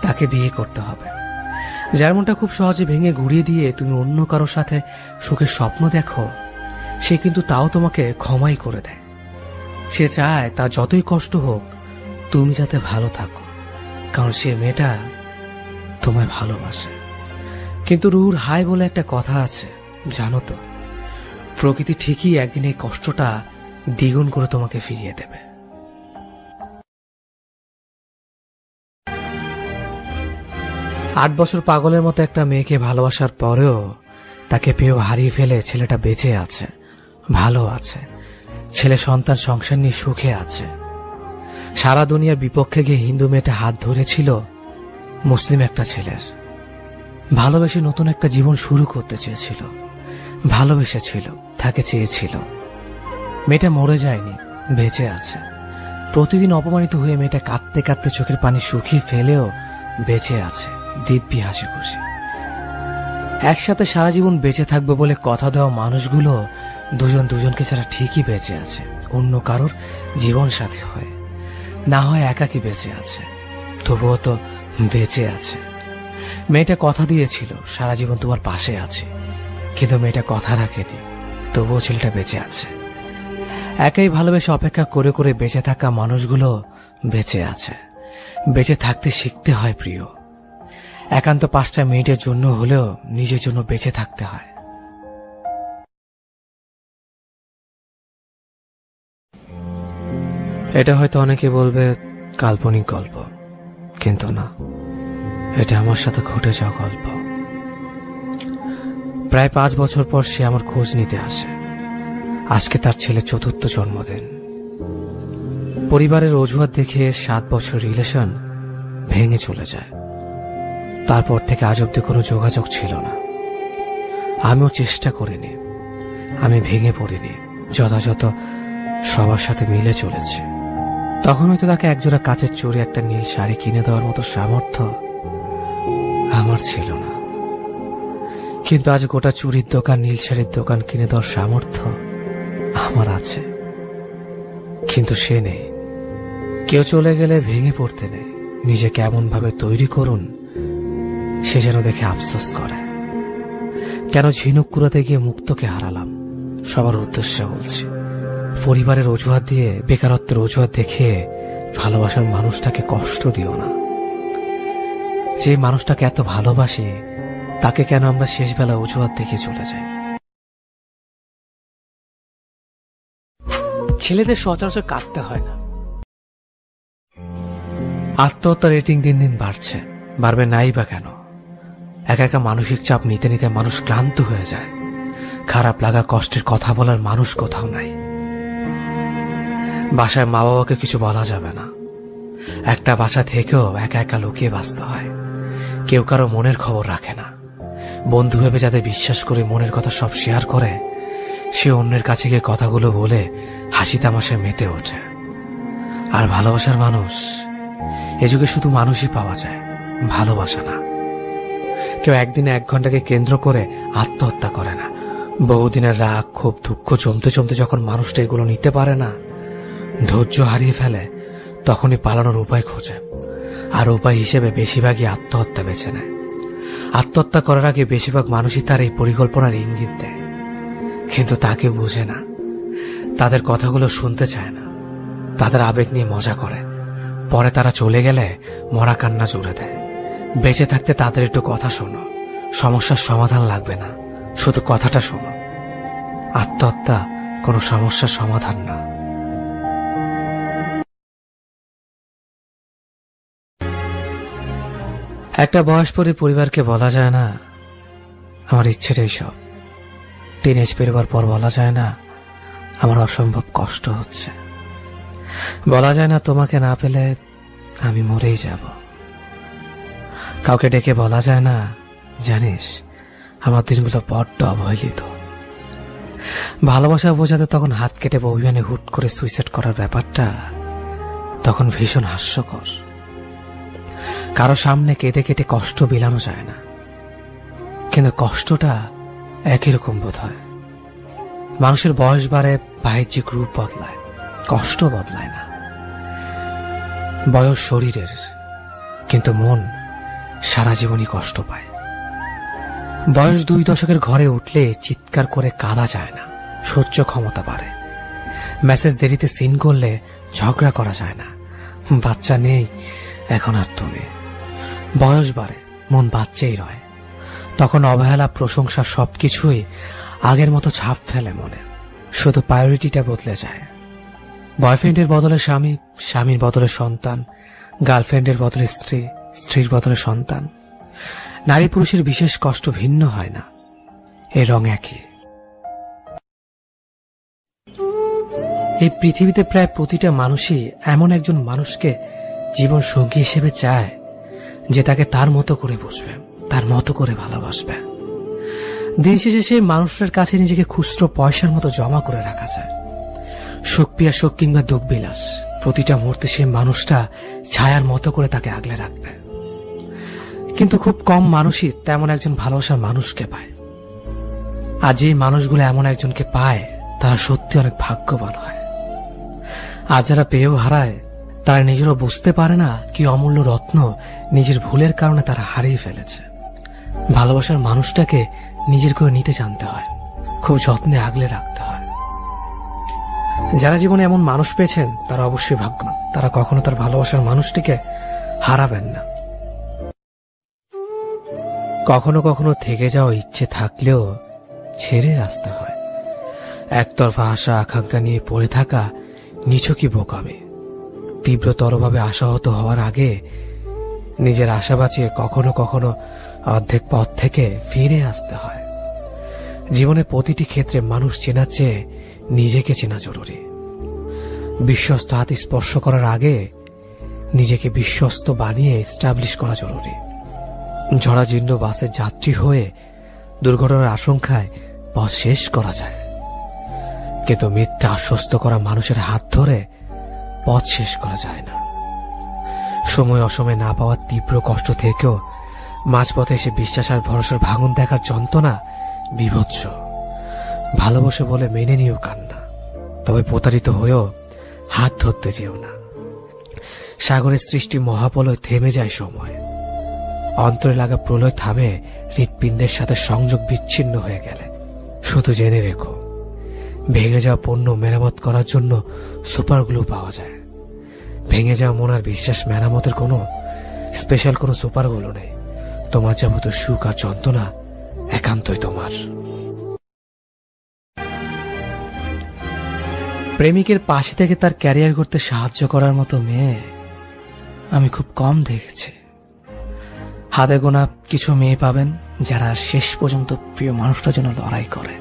তাকে বিয়ে করতে হবে। যার মনটা খুব সহজে ভেঙে গুড়িয়ে দিয়ে তুমি অন্য কারোর সাথে সুখের স্বপ্ন দেখো, সে কিন্তু তাও তোমাকে ক্ষমাই করে দেয়। সে চায় তা যতই কষ্ট হোক তুমি যাতে ভালো থাকো, কারণ সে মেয়েটা তোমায় ভালোবাসে। কিন্তু রুহুর হাই বলে একটা কথা আছে, জানো তো, প্রকৃতি ঠিকই একদিন এই কষ্টটা দ্বিগুণ করে তোমাকে ফিরিয়ে দেবে। 8 বছর পাগলের মতো একটা মেয়েকে ভালোবাসার পরেও তাকে পেয়েও হারিয়ে ফেলে ছেলেটা বেঁচে আছে, ভালো আছে, ছেলে সন্তান সংসার নিয়ে সুখে আছে। সারা দুনিয়ার বিপক্ষে গিয়ে হিন্দু মেয়েটা হাত ধরেছিল মুসলিম একটা ছেলের। ভালোবেসে নতুন একটা জীবন শুরু করতে চেয়েছিল, ভালোবেসেছিল, তাকে চেয়েছিল। মেয়েটা মরে যায়নি, বেঁচে আছে। প্রতিদিন অপমানিত হয়ে মেয়েটা কাঁদতে কাঁদতে চোখের পানি শুকিয়ে ফেলেও বেঁচে আছে, দিব্যি হাসি খুশি। একসাথে সারা জীবন বেঁচে থাকবে বলে কথা দেওয়া মানুষগুলো দুজন দুজনকে ছাড়া ঠিকই বেঁচে আছে, অন্য কারোর জীবন সাথী হয়ে, না হয় একাকী বেঁচে আছে, তবুও তো বেঁচে আছে। মেয়েটা কথা দিয়েছিল সারা জীবন তোমার পাশে আছে, কিন্তু মেয়েটা কথা রাখেনি, তবুও ছেলেটা বেঁচে আছে। একাই ভালোবেসে অপেক্ষা করে করে বেঁচে থাকা মানুষগুলো বেঁচে আছে। বেঁচে থাকতে শিখতে হয় প্রিয়, একান্ত 5টা মিনিটের জন্য হলেও নিজের জন্য বেঁচে থাকতে হয়। এটা হয়তো অনেকে বলবে কাল্পনিক গল্প, কিন্তু না, এটা আমার সাথে ঘটে যাওয়া গল্প। প্রায় 5 বছর পর সে আমার খোঁজ নিতে আসে। আজকে তার ছেলে 4র্থ জন্মদিন। পরিবারের অজুহাত দেখে 7 বছর রিলেশন ভেঙে চলে যায়। তারপর থেকে আজ অব্দি কোনো যোগাযোগ ছিল না। আমিও চেষ্টা করিনি, আমি ভেঙে পড়িনি, যথাযথ সবার সাথে মিলে চলেছে। তখন হয়তো তাকে একজোড়া কাচের চুড়ি, একটা নীল শাড়ি কিনে দেওয়ার মতো সামর্থ্য আমার ছিল না, কিন্তু আজ গোটা চুড়ির দোকান, নীল শাড়ির দোকান কিনে দেওয়ার সামর্থ্য আমার আছে। কিন্তু সে নেই। কেউ চলে গেলে ভেঙে পড়তে নেই, নিজেকে এমন ভাবে তৈরি করুন সে যেন দেখে আফসোস করে। কেন ঝিনুক কুড়াতে গিয়ে মুক্তকে হারালাম, সবার উদ্দেশ্যে বলছি। পরিবারের অজুহাত দিয়ে, বেকারত্বের অজুহাত দেখে ভালোবাসার মানুষটাকে কষ্ট দিও না। যে মানুষটাকে এত ভালোবাসি তাকে কেন আমরা শেষবেলা অজুহাত দেখে চলে যাই? ছেলেদের সচরাচর কাঁদতে হয় না। আত্মহত্যা রেটিং দিন দিন বাড়ছে, বাড়বে নাই বা কেন? একা একা মানসিক চাপ নিতে নিতে মানুষ ক্লান্ত হয়ে যায়। খারাপ লাগা, কষ্টের কথা বলার মানুষ কোথাও নাই। বাসায় মা বাবাকে কিছু বলা যাবে না। একটা বাসা থেকেও একা একা লুকিয়ে বাঁচতে হয়। কেউ কারো মনের খবর রাখে না। বন্ধু ভেবে যাদের বিশ্বাস করে মনের কথা সব শেয়ার করে, সে অন্যের কাছে গিয়ে কথাগুলো বলে হাসি তামাশায় মেতে ওঠে। আর ভালোবাসার মানুষ, এ যুগে শুধু মানুষই পাওয়া যায়, ভালোবাসা না। কেউ একদিনে 1 ঘন্টাকে কেন্দ্র করে আত্মহত্যা করে না। বহুদিনের রাগ, ক্ষোভ, দুঃখ জমতে জমতে যখন মানুষটা এগুলো নিতে পারে না, ধৈর্য হারিয়ে ফেলে, তখনই পালানোর উপায় খোঁজে। আর উপায় হিসেবে বেশিরভাগই আত্মহত্যা বেছে নেয়। আত্মহত্যা করার আগে বেশিরভাগ মানুষই তার এই পরিকল্পনার ইঙ্গিত দেয়, কিন্তু তাকে বুঝে না। তাদের কথাগুলো শুনতে চায় না, তাদের আবেগ নিয়ে মজা করে। পরে তারা চলে গেলে মরা কান্না জুড়ে দেয়। বেঁচে থাকতে তাদের একটু কথা শোনো, সমস্যার সমাধান লাগবে না, শুধু কথাটা শোনো। আত্মহত্যা কোনো সমস্যার সমাধান না। একটা বয়স পরে পরিবারকে বলা যায় না আমার ইচ্ছেটাই সব। টিনেজ পেরোবার পর বলা যায় না আমার অসম্ভব কষ্ট হচ্ছে। বলা যায় না তোমাকে না পেলে আমি মরেই যাব। কাউকে ডেকে বলা যায় না, জানিস আমার দিনগুলো বড্ড অবহেলিত। ভালোবাসা বোঝাতে তখন হাত কেটে অভিমানে হুট করে সুইসাইড করার ব্যাপারটা তখন ভীষণ হাস্যকর। কারো সামনে কেঁদে কেটে কষ্ট বিলানো যায় না, কিন্তু কষ্টটা একই রকম বোধ হয়। মানুষের বয়স বাড়ে, বাহ্যিক রূপ বদলায়, কষ্ট বদলায় না। বয়স শরীরের, কিন্তু মন সারা জীবনই কষ্ট পায়। বয়স 2 দশকের ঘরে উঠলে চিৎকার করে কাঁদা যায় না, সহ্য ক্ষমতা বাড়ে। মেসেজ দেরিতে সিন করলে ঝগড়া করা যায় না, বাচ্চা নেই এখন আর তুমি। বয়স বাড়ে, মন বাচ্চাই রয়। তখন অবহেলা, প্রশংসা সবকিছুই আগের মতো ছাপ ফেলে মনে, শুধু প্রায়োরিটিটা বদলে যায়। বয়ফ্রেন্ডের বদলে স্বামী, স্বামীর বদলে সন্তান, গার্লফ্রেন্ডের বদলে স্ত্রী, স্ত্রীর বদলে সন্তান। নারী পুরুষের বিশেষ কষ্ট ভিন্ন হয় না, এর রং একই। এই পৃথিবীতে প্রায় প্রতিটা মানুষই এমন একজন মানুষকে জীবন সঙ্গী হিসেবে চায়, যে তাকে তার মতো করে বুঝবে, তার মতো করে ভালোবাসবে। দিন শেষে সেই মানুষটার কাছে নিজেকে খুচরো পয়সার মতো জমা করে রাখা যায়। সুখ পিয়া সুখ কিংবা দুঃখ বিলাস, প্রতিটা মুহূর্তে সেই মানুষটা ছায়ার মতো করে তাকে আগলে রাখবে। কিন্তু খুব কম মানুষই তেমন একজন ভালোবাসার মানুষকে পায়। আর যে মানুষগুলো এমন একজনকে পায়, তারা সত্যি অনেক ভাগ্যবান হয়। আর যারা পেয়েও হারায়, তারা নিজেরও বুঝতে পারে না কি অমূল্য রত্ন নিজের ভুলের কারণে তারা হারিয়ে ফেলেছে। ভালোবাসার মানুষটাকে নিজের করে নিতে জানতে হয়, খুব যত্নে আগলে রাখতে হয়। যারা জীবনে এমন মানুষ পেয়েছেন, তারা অবশ্যই ভাগ্যবান। তারা কখনো তার ভালোবাসার মানুষটিকে হারাবেন না। কখনো কখনো থেকে যাওয়া ইচ্ছে থাকলেও ছেড়ে আসতে হয়। একতরফা আশা আকাঙ্ক্ষা নিয়ে পড়ে থাকা নিছকই বোকামি। তীব্রতরভাবে আশাহত হওয়ার আগে নিজের আশা বাঁচিয়ে কখনো কখনো অর্ধেক পথ থেকে ফিরে আসতে হয়। জীবনে প্রতিটি ক্ষেত্রে মানুষ চেনার চেয়ে নিজেকে চেনা জরুরি। বিশ্বস্ত হাত স্পর্শ করার আগে নিজেকে বিশ্বস্ত বানিয়ে এস্টাবলিশ করা জরুরি। ঝড়াজীর্ণ বাসের যাত্রী হয়ে দুর্ঘটনার আশঙ্কায় পথ শেষ করা যায়, কিন্তু মিথ্যা আশ্বস্ত করা মানুষের হাত ধরে পথ শেষ করা যায় না। সময় অসময়ে না পাওয়ার তীব্র কষ্ট থেকেও মাঝপথে এসে বিশ্বাস আর ভরসার ভাঙন দেখার যন্ত্রণা বিভৎস। ভালোবাসে বলে মেনে নিও কান্না, তবে প্রতারিত হয়েও হাত ধরতে যেও না। সাগরের সৃষ্টি মহাপ্রলয় থেমে যায় সময়, অন্তরে লাগা প্রলয় থামে হৃৎপিণ্ডের সাথে সংযোগ বিচ্ছিন্ন হয়ে গেলে। শুধু জেনে রেখো, ভেঙে যাওয়া পণ্য মেরামত করার জন্য সুপার গ্লু পাওয়া যায়। ভেঙে যাওয়া মন আর বিশ্বাস মেরামতের কোনো স্পেশাল কোনো সুপার গ্লু নেই। তোমার যাবতীয় সুখ আর যন্ত্রণা একান্তই তোমার। প্রেমিকের পাশে থেকে তার ক্যারিয়ার করতে সাহায্য করার মতো মেয়ে আমি খুব কম দেখেছি। হাতে গোনা কিছু মেয়ে পাবেন যারা শেষ পর্যন্ত প্রিয় মানুষটার জন্য লড়াই করে।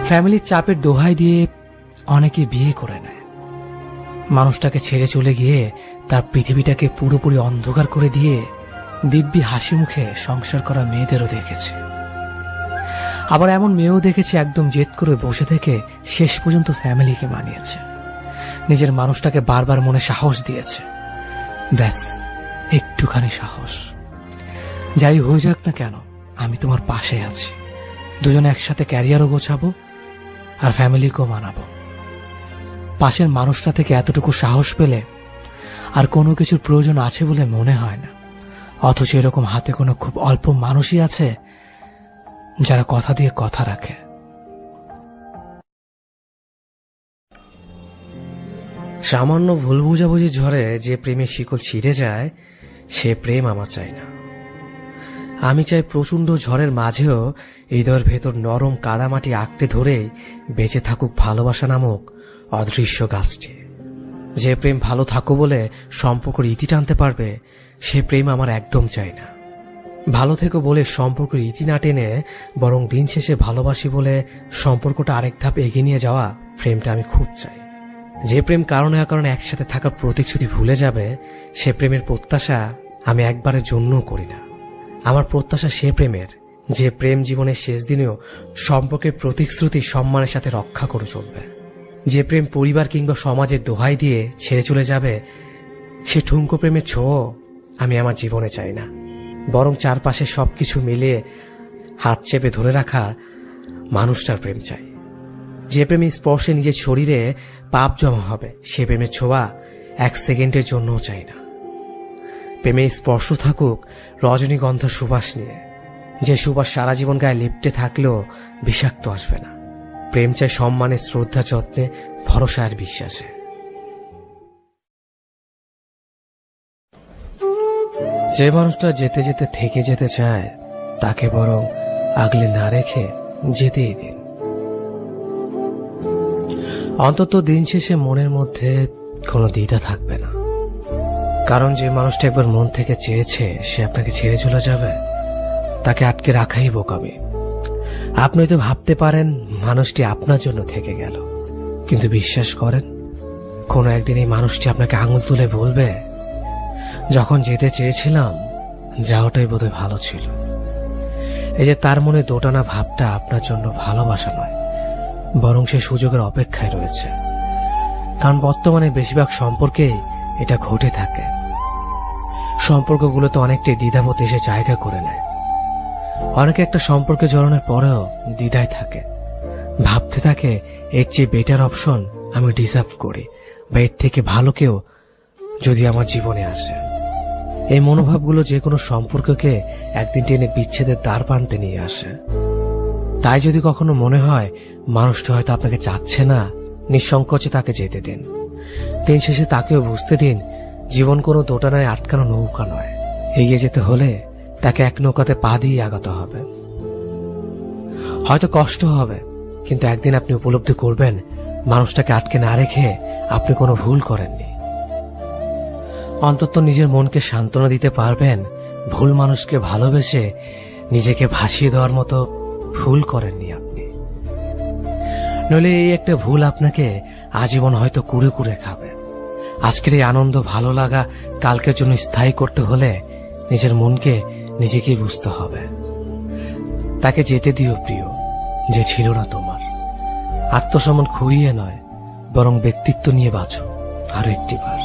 ফ্যামিলির চাপের দোহাই দিয়ে অনেকে বিয়ে করে নেয়। মানুষটাকে ছেড়ে চলে গিয়ে তার পৃথিবীটাকে পুরোপুরি অন্ধকার করে দিয়ে দিব্যি হাসি মুখে সংসার করা মেয়েদেরও দেখেছি। আবার এমন মেয়েও দেখেছি একদম জেদ করে বসে থেকে শেষ পর্যন্ত ফ্যামিলিকে মানিয়েছে, নিজের মানুষটাকে বারবার মনে সাহস দিয়েছে। ব্যাস একটুখানি সাহস, যাই হয়ে যাক না কেন আমি তোমার পাশে আছি। দুজনে একসাথে ক্যারিয়ারও গোছাবো আর ফ্যামিলিকেও মানাবো। পাশের মানুষটা থেকে এতটুকু সাহস পেলে আর কোনো কিছুর প্রয়োজন আছে বলে মনে হয় না। অথচ এরকম হাতে কোনো খুব অল্প মানুষই আছে যারা কথা দিয়ে কথা রাখে। সামান্য ভুল বুঝাবুঝি ঝড়ে যে প্রেমের শিকল ছিঁড়ে যায়, সে প্রেম আমার চাই না। আমি চাই প্রচন্ড ঝড়ের মাঝেও হৃদয়ের ভেতর নরম কাদামাটি আঁকড়ে ধরে বেঁচে থাকুক ভালোবাসা নামক অদৃশ্য গাছটি। যে প্রেম ভালো থাকো বলে সম্পর্কের ইতি টানতে পারবে, সে প্রেম আমার একদম চাই না। ভালো থেকো বলে সম্পর্কের ইতি না টেনে বরং দিন শেষে ভালোবাসি বলে সম্পর্কটা আরেক ধাপ এগিয়ে নিয়ে যাওয়া প্রেমটা আমি খুব চাই। যে প্রেম কারণে অকারণে একসাথে থাকার প্রতিশ্রুতি ভুলে যাবে, সে প্রেমের প্রত্যাশা আমি একবারের জন্যও করি না। আমার প্রত্যাশা সে প্রেমের, যে প্রেম জীবনের শেষ দিনেও সম্পর্কের প্রতিশ্রুতি সম্মানের সাথে রক্ষা করে চলবে। যে প্রেম পরিবার কিংবা সমাজের দোহাই দিয়ে ছেড়ে চলে যাবে, সে ঠুনকো প্রেমের ছোঁয়া আমি আমার জীবনে চাই না। বরং চারপাশে সবকিছু মিলিয়ে হাত চেপে ধরে রাখা মানুষটার প্রেম চাই। যে প্রেমের স্পর্শে নিজের শরীরে পাপ জমা হবে, সে প্রেমের ছোঁয়া 1 সেকেন্ডের জন্যও চাই না। প্রেমের স্পর্শ থাকুক রজনীগন্ধার সুবাস নিয়ে, যে সুবাস সারা জীবন গায়ে লিপটে থাকলেও বিষাক্ত আসবে না। প্রেম চাই সম্মানে, শ্রদ্ধা, যত্নে, ভরসা আর বিশ্বাসে। যে মানুষটা যেতে যেতে থেকে যেতে চায়, তাকে বরং আগলে না রেখে যেতেই দিন। অন্তত দিন শেষে মনের মধ্যে কোনো দ্বিধা থাকবে না। কারণ যে মানুষটা একবার মন থেকে চেয়েছে সে আপনাকে ছেড়ে চলে যাবে, তাকে আটকে রাখাই বোকামি। আপনি তো ভাবতে পারেন মানুষটি আপনার জন্য থেকে গেল, কিন্তু বিশ্বাস করেন কোনো একদিন এই মানুষটি আপনাকে আঙুল তুলে বলবে, যখন যেতে চেয়েছিলাম যাওয়াটাই বোধহয় ভালো ছিল। এই যে তার মনে দোটানা ভাবটা আপনার জন্য ভালোবাসা নয়, বরং সে সুযোগের অপেক্ষায় রয়েছে। কারণ বর্তমানে বেশিরভাগ সম্পর্কেই এটা ঘটে থাকে। সম্পর্কগুলো তো অনেকটাই দ্বিধাবোধ এসে জায়গা করে নেয়। অনেকে একটা সম্পর্কে জড়ানোর পরেও দ্বিধায় থাকে, ভাবতে থাকে এর চেয়ে বেটার অপশন আমি ডিজার্ভ করি, বা এর থেকে ভালো কেউ যদি আমার জীবনে আসে। এই মনোভাবগুলো যে কোনো সম্পর্ককে একদিন টেনে বিচ্ছেদের দ্বার প্রান্তে নিয়ে আসে। তাই যদি কখনো মনে হয় মানুষটা হয়তো আপনাকে চাচ্ছে না, নিঃসংকোচে তাকে যেতে দিন। দিন শেষে তাকেও বুঝতে দিন জীবন কোনো দোটানায় আটকানো নৌকা নয়। এগিয়ে যেতে হলে তাকে এক নৌকাতে পা দিয়ে আগাতে হবে। হয়তো কষ্ট হবে, কিন্তু একদিন আপনি উপলব্ধি করবেন মানুষটাকে আটকে না রেখে আপনি কোনো ভুল করেননি। অন্তত নিজের মনকে সান্ত্বনা দিতে পারবেন ভুল মানুষকে ভালোবেসে নিজেকে ভাসিয়ে দেওয়ার মতো ভুল করেননি আপনি। নইলে এই একটা ভুল আপনাকে আজীবন হয়তো কুড়ে কুড়ে খাবে। আজকের এই আনন্দ, ভালো লাগা কালকের জন্য স্থায়ী করতে হলে নিজের মনকে নিজেকেই বুঝতে হবে। তাকে যেতে দিও প্রিয়, যে ছিল না তোমার। আত্মসম্মান খুইয়ে নয়, বরং ব্যক্তিত্ব নিয়ে বাঁচো আরো একটিবার।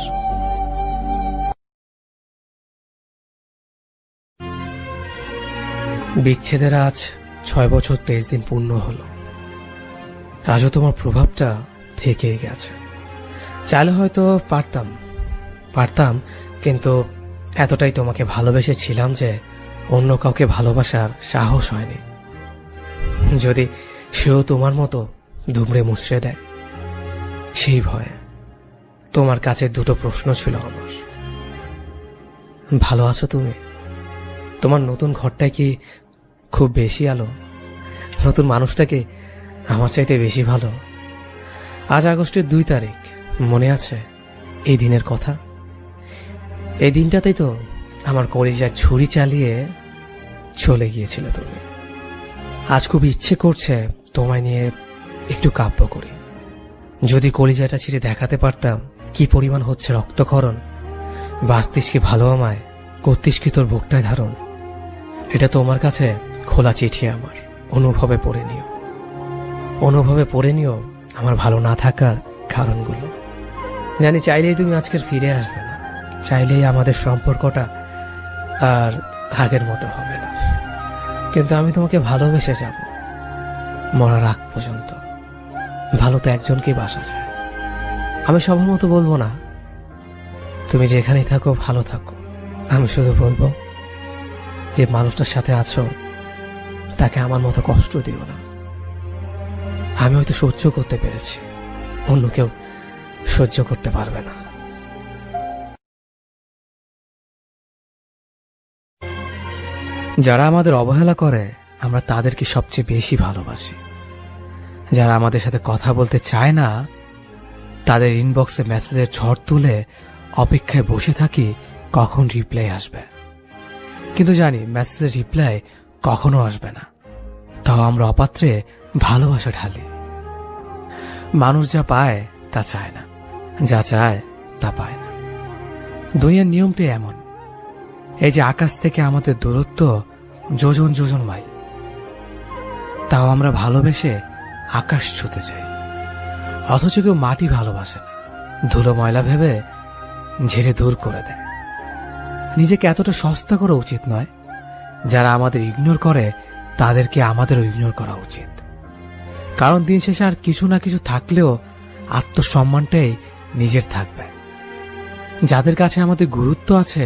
বিচ্ছেদের আজ 6 বছর 23 দিন পূর্ণ হলো। আজও তোমার প্রভাবটা থেকেই গেছে। চাইলে হয়তো পারতাম, কিন্তু এতটাই তোমাকে ভালোবেসেছিলাম যে অন্য কাউকে ভালোবাসার সাহস হয়নি। যদি সেও তোমার মতো দুমড়ে মুচড়ে দেয়, সেই ভয়ে। তোমার কাছে 2টো প্রশ্ন ছিল আমার। ভালো আছো তুমি? তোমার নতুন ঘরটায় কি খুব বেশি আলো? নতুন মানুষটাকে আমার চাইতে বেশি ভালো? আজ আগস্টের 2 তারিখ, মনে আছে এই দিনের কথা? এই দিনটাতেই তো আমার কলিজায় ছুরি চালিয়ে চলে গিয়েছিল তুমি। আজ খুব ইচ্ছে করছে তোমায় নিয়ে একটু কাব্য করি। যদি কলিজাটা ছিঁড়ে দেখাতে পারতাম কি পরিমাণ হচ্ছে রক্তক্ষরণ। বাঁচতিস কি ভালো আমায়, করতিস কি তোর বুকটায় ধারণ। এটা তোমার কাছে খোলা চিঠি আমার, অনুভবে পড়ে নিও আমার ভালো না থাকার কারণগুলো। জানি চাইলেই তুমি আজকের ফিরে আসবে না, চাইলেই আমাদের সম্পর্কটা আর আগের মতো হবে না, কিন্তু আমি তোমাকে ভালোবেসে যাব মরার আগ পর্যন্ত। ভালো তো একজনকেই বাসা যায়। আমি সবার মতো বলবো না তুমি যেখানেই থাকো ভালো থাকো। আমি শুধু বলবো যে মানুষটার সাথে আছো তাকে আমার মতো কষ্ট দিও না। আমি হয়তো সহ্য করতে পেরেছি, অন্য কেউ সহ্য করতে পারবে না। যারা আমাদের অবহেলা করে আমরা তাদেরকে সবচেয়ে বেশি ভালোবাসি। যারা আমাদের সাথে কথা বলতে চায় না তাদের ইনবক্সে মেসেজের ঝড় তুলে অপেক্ষায় বসে থাকি কখন রিপ্লাই আসবে। কিন্তু জানি মেসেজের রিপ্লাই কখনো আসবে না, তাও আমরা অপাত্রে ভালোবাসা ঢালি। মানুষ যা পায় তা চায় না, যা চায় তা পায় না। দুনিয়ার নিয়মটি এমন। এই যে আকাশ থেকে আমাদের দূরত্ব যোজন যোজন মাইল, তাও আমরা ভালোবেসে আকাশ ছুতে চাই। অথচ কেউ মাটি ভালোবাসে না, ধুলো ময়লা ভেবে ঝেড়ে দূর করে দেয়। নিজেকে এতটা সস্তা করা উচিত নয়। যারা আমাদের ইগনোর করে তাদেরকে আমাদেরও ইগনোর করা উচিত। কারণ দিন শেষে আর কিছু না কিছু থাকলেও আত্মসম্মানটাই নিজের থাকবে। যাদের কাছে আমাদের গুরুত্ব আছে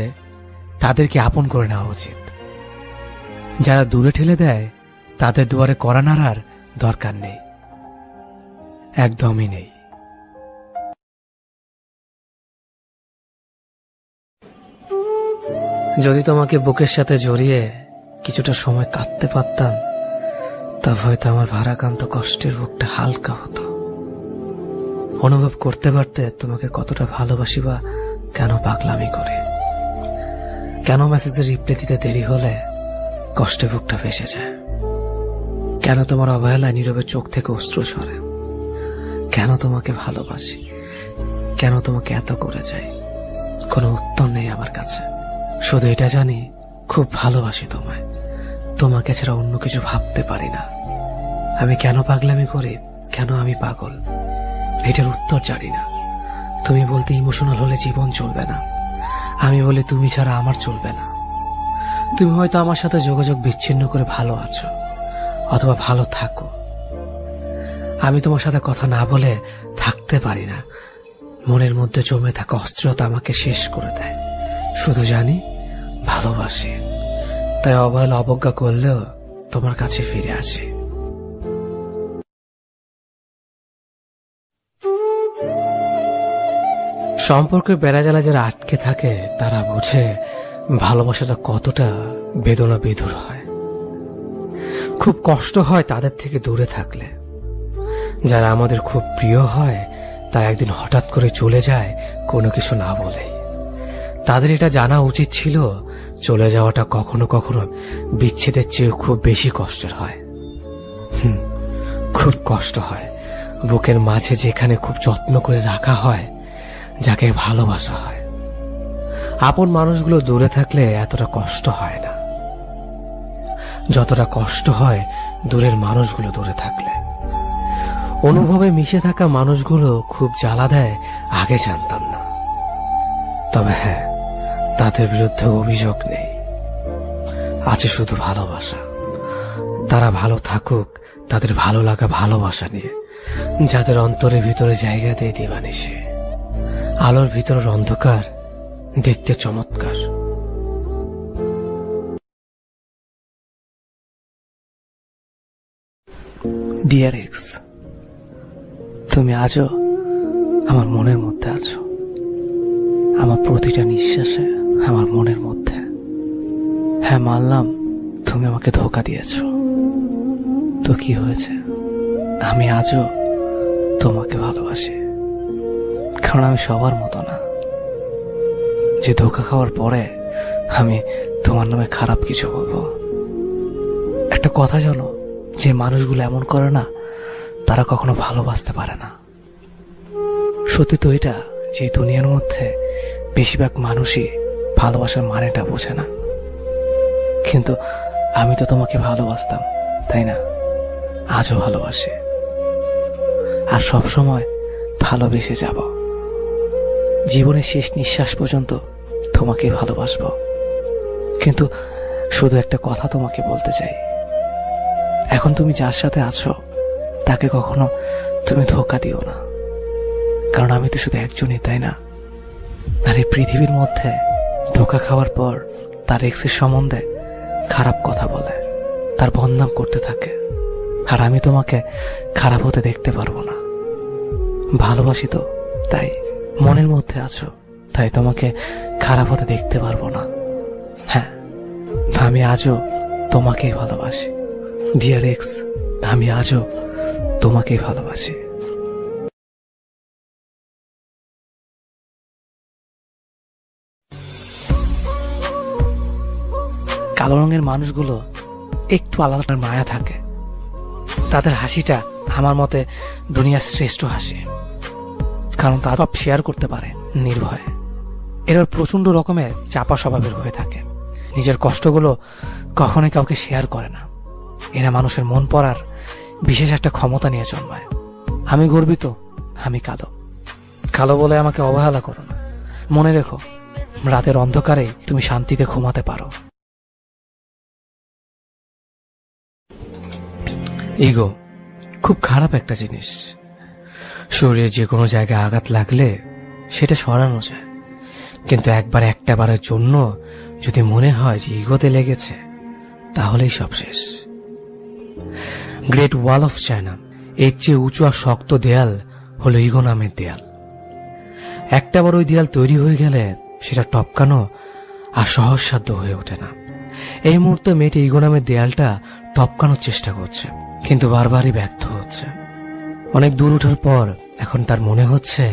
তাদেরকে আপন করে নেওয়া উচিত। যারা দূরে ঠেলে দেয় তাদের দুয়ারে কড়া নাড়ার দরকার নেই, একদমই নেই। যদি তোমাকে বুকের সাথে জড়িয়ে কিছুটা সময় কাটতে পারতাম, তবে হয়তো আমার ভারাক্রান্ত কষ্টের বুকটা হালকা হতো। অনুভব করতে পারতে তোমাকে কতটা ভালোবাসি বা কেন পাগলামি করে, কেন মেসেজের রিপ্লাই দিতে দেরি হলে কষ্টে বুকটা ভেসে যায়, কেন তোমার অবহেলায় নীরবে চোখ থেকে অশ্রু ঝরে, কেন তোমাকে ভালোবাসি, কেন তোমাকে এত করে যাই। কোনো উত্তর নেই আমার কাছে। শুধু এটা জানি খুব ভালোবাসি তোমায়, তোমাকে ছাড়া অন্য কিছু ভাবতে পারি না। আমি কেন পাগলামি করি, কেন আমি পাগল, এটার উত্তর জানি না। তুমি বলতে ইমোশনাল হলে জীবন চলবে না, আমি বলি তুমি ছাড়া আমার চলবে না। তুমি হয়তো আমার সাথে যোগাযোগ বিচ্ছিন্ন করে ভালো আছো, অথবা ভালো থাকো। আমি তোমার সাথে কথা না বলে থাকতে পারি না। মনের মধ্যে জমে থাকা অস্থিরতা আমাকে শেষ করে দেয়। শুধু জানি ভালোবাসি, তাই অবহেলা অবজ্ঞা করলেও তোমার কাছে ফিরে আসি। সম্পর্কের বেড়াজালা যারা আটকে থাকে তারা বুঝে ভালোবাসাটা কতটা বেদনা বিধুর হয়। খুব কষ্ট হয় তাদের থেকে দূরে থাকলে। যারা আমাদের খুব প্রিয় হয় তারা একদিন হঠাৎ করে চলে যায় কোনো কিছু না বলেই। তাদের এটা জানা উচিত ছিল চলে যাওয়াটা কখনো কখনো বিচ্ছেদের চেয়ে খুব বেশি কষ্টের হয়। খুব কষ্ট হয় বুকের মাঝে, যেখানে খুব যত্ন করে রাখা হয়, যাকে ভালোবাসা হয়। আপন মানুষগুলো দূরে থাকলে এতটা কষ্ট হয় না যতটা কষ্ট হয় দূরের মানুষগুলো দূরে থাকলে। অনুভবে মিশে থাকা মানুষগুলো খুব জ্বালা দেয়, আগে জানতাম না। তবে হ্যাঁ, তাদের বিরুদ্ধে অভিযোগ নেই, আছে শুধু ভালোবাসা। তারা ভালো থাকুক তাদের ভালো লাগা ভালোবাসা নিয়ে, যাদের অন্তরের ভিতরে জায়গা দেয় দিবানিশি। আলোর ভিতরের অন্ধকার দেখতে চমৎকার। ডিয়ার এক্স, তুমি আজও আমার মনের মধ্যে আছো, আমার প্রতিটা নিঃশ্বাসে, আমার মনের মধ্যে। হ্যাঁ, মানলাম তুমি আমাকে ধোঁকা দিয়েছ, তো কি হয়েছে? আমি আজও তোমাকে ভালোবাসি। কারণ আমি সবার মতো না যে ধোঁকা খাওয়ার পরে আমি তোমার নামে খারাপ কিছু বলবো। একটা কথা জানো, যে মানুষগুলো এমন করে না তারা কখনো ভালোবাসতে পারে না। সত্যি তো এটা যে দুনিয়ার মধ্যে বেশিরভাগ মানুষই ভালোবাসার মানেটা বোঝে না। কিন্তু আমি তো তোমাকে ভালোবাসতাম, তাই না? আজও ভালোবাসি, আর সব সময় ভালোবেসে যাব। জীবনের শেষ নিঃশ্বাস পর্যন্ত তোমাকে ভালোবাসবো। কিন্তু শুধু একটা কথা তোমাকে বলতে চাই, এখন তুমি যার সাথে আছো তাকে কখনো তুমি ধোঁকা দিও না। কারণ আমি তো শুধু একজনই, তাই না? আর এই পৃথিবীর মধ্যে ধোঁকা খাওয়ার পর তার এক্সের সম্বন্ধে খারাপ কথা বলে, তার বদনাম করতে থাকে। আর আমি তোমাকে খারাপ হতে দেখতে পারবো না। ভালোবাসি তো, তাই মনের মধ্যে আছো, তাই তোমাকে খারাপ হতে দেখতে পারবো না। হ্যাঁ, আমি আজও তোমাকেই ভালোবাসি। ডিয়ার এক্স, আমি আজও তোমাকেই ভালোবাসি। কালো রঙের মানুষগুলো একটু আলাদা মায়া থাকে। তাদের হাসিটা আমার মতে দুনিয়ার শ্রেষ্ঠ হাসি, কারণ তারা সব শেয়ার করতে পারে নির্ভয়ে। এরা প্রচন্ড রকমের চাপা স্বভাবের হয়ে থাকে, নিজের কষ্টগুলো কখনোই কাউকে শেয়ার করে না। এরা মানুষের মন পড়ার বিশেষ একটা ক্ষমতা নিয়ে জন্মায়। আমি গর্বিত আমি কালো। কালো বলে আমাকে অবহেলা করো না। মনে রেখো, রাতের অন্ধকারে তুমি শান্তিতে ঘুমাতে পারো। ইগো খুব খারাপ একটা জিনিস। শরীরে যে কোনো জায়গায় আঘাত লাগলে সেটা সরানো যায়, কিন্তু একবার একটা বারের জন্য যদি মনে হয় যে ইগোতে লেগেছে, তাহলেই সব শেষ। গ্রেট ওয়াল অফ চায়না এর চেয়ে উঁচু আর শক্ত দেয়াল হলো ইগো নামের দেয়াল। একটাবার ওই দেয়াল তৈরি হয়ে গেলে সেটা টপকানো আর সহজসাধ্য হয়ে ওঠে না। এই মুহূর্তে মেয়েটি ইগো নামের দেয়ালটা টপকানোর চেষ্টা করছে, কিন্তু বারবারই ব্যর্থ হচ্ছে। অনেক দূর ওঠার পর এখন তার মনে হচ্ছে,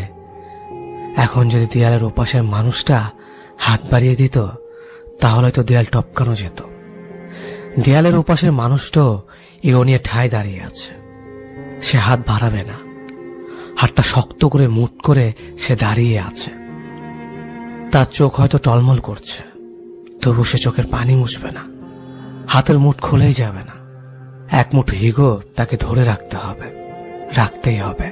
এখন যদি দেয়ালের ওপাশের মানুষটা হাত বাড়িয়ে দিত তাহলে তো দেয়াল টপকানো যেত। দেয়ালের ওপাশের মানুষটাও ইগো নিয়ে ঠায় দাঁড়িয়ে আছে। সে হাত বাড়াবে না, হাতটা শক্ত করে মুঠ করে সে দাঁড়িয়ে আছে। তার চোখ হয়তো টলমল করছে, তবু সে চোখের পানি মুছবে না। হাতের মুঠ খুলেই যাবে না। এক মুঠো ইগো তাকে ধরে রাখতে হবে, রাখতেই হবে।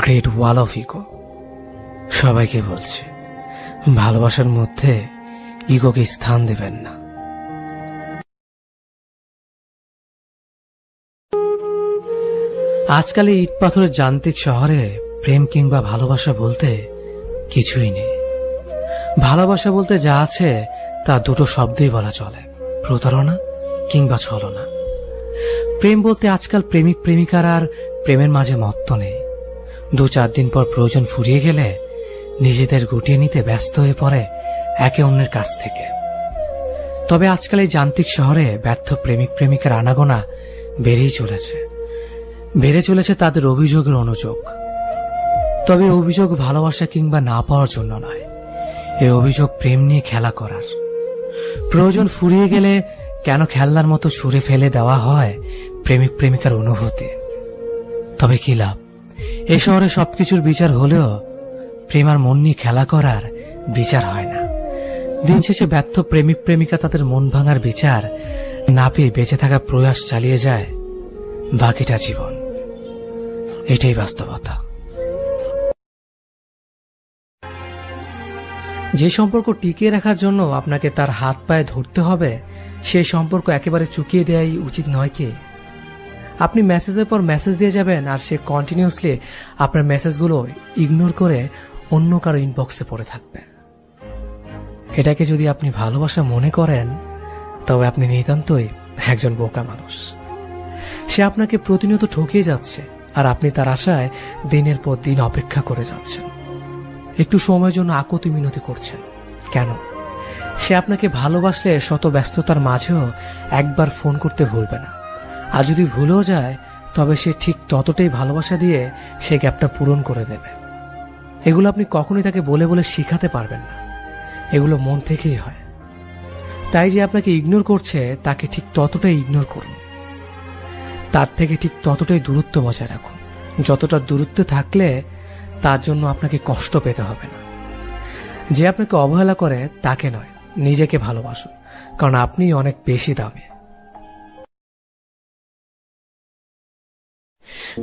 Great wall of ego. সবাইকে বলছি, ভালোবাসার মধ্যে ইগোকে স্থান দেবেন না। আজকাল এই ইট পাথরের যান্ত্রিক শহরে প্রেম কিংবা ভালোবাসা বলতে কিছুই নেই। ভালোবাসা বলতে যা আছে তা দুটো শব্দেই বলা চলে, প্রতারণা কিংবা ছলনা। প্রেম বলতে আজকাল প্রেমিক প্রেমিকার আর প্রেমের মাঝে মত্ত নেই। 2-4 দিন পর প্রয়োজন ফুরিয়ে গেলে নিজেদের গুটিয়ে নিতে ব্যস্ত হয়ে পড়ে একে অন্যের কাছ থেকে। তবে আজকাল এই যান্ত্রিক শহরে ব্যর্থ প্রেমিক প্রেমিকার আনাগোনা বেড়ে চলেছে তাদের অভিযোগের অনুযোগ। তবে অভিযোগ ভালোবাসা কিংবা না পাওয়ার জন্য নয়, এই অভিযোগ প্রেম নিয়ে খেলা করার। প্রয়োজন ফুরিয়ে গেলে কেন খেলনার মতো ছুঁড়ে ফেলে দেওয়া হয় প্রেমিক প্রেমিকার অনুভূতি। তবে কি লাভ, এ শহরে সবকিছুর বিচার হলেও প্রেম আর মন নিয়ে খেলা করার বিচার হয় না। দিন শেষে ব্যর্থ প্রেমিক প্রেমিকা তাদের মন ভাঙার বিচার না পেয়ে বেঁচে থাকার প্রয়াস চালিয়ে যায় বাকিটা জীবন। এটাই বাস্তবতা। যে সম্পর্ক টিকিয়ে রাখার জন্য আপনাকে তার হাত পায়ে ধরতে হবে, সেই সম্পর্ক একেবারে চুকিয়ে দেওয়াই উচিত নয় কি? আপনি মেসেজের পর মেসেজ দিয়ে যাবেন আর সে কন্টিনিউসলি আপনার মেসেজগুলো ইগনোর করে অন্য কারো ইনবক্সে পড়ে থাকবে। এটাকে যদি আপনি ভালোবাসা মনে করেন, তবে আপনি নিতান্তই একজন বোকা মানুষ। সে আপনাকে প্রতিনিয়ত ঠকিয়ে যাচ্ছে আর আপনি তার আশায় দিনের পর দিন অপেক্ষা করে যাচ্ছেন। একটু সময়ের জন্য আকুতি মিনতি করছেন। কেন? সে আপনাকে ভালোবাসলে শত ব্যস্ততার মাঝেও একবার ফোন করতে ভুলবে না। আর যদি ভুলেও যায়, তবে সে ঠিক ততটাই ভালোবাসা দিয়ে সে গ্যাপটা পূরণ করে দেবে। এগুলো আপনি কখনোই তাকে বলে বলে শিখাতে পারবেন না, এগুলো মন থেকেই হয়। তাই যে আপনাকে ইগনোর করছে, তাকে ঠিক ততটাই ইগনোর করুন। তার থেকে ঠিক ততটাই দূরত্ব বজায় রাখুন, যতটা দূরত্ব থাকলে তার জন্য আপনাকে কষ্ট পেতে হবে না। যে আপনাকে অবহেলা করে তাকে নয়, নিজেকে ভালোবাসুন, কারণ আপনি অনেক বেশি দামি।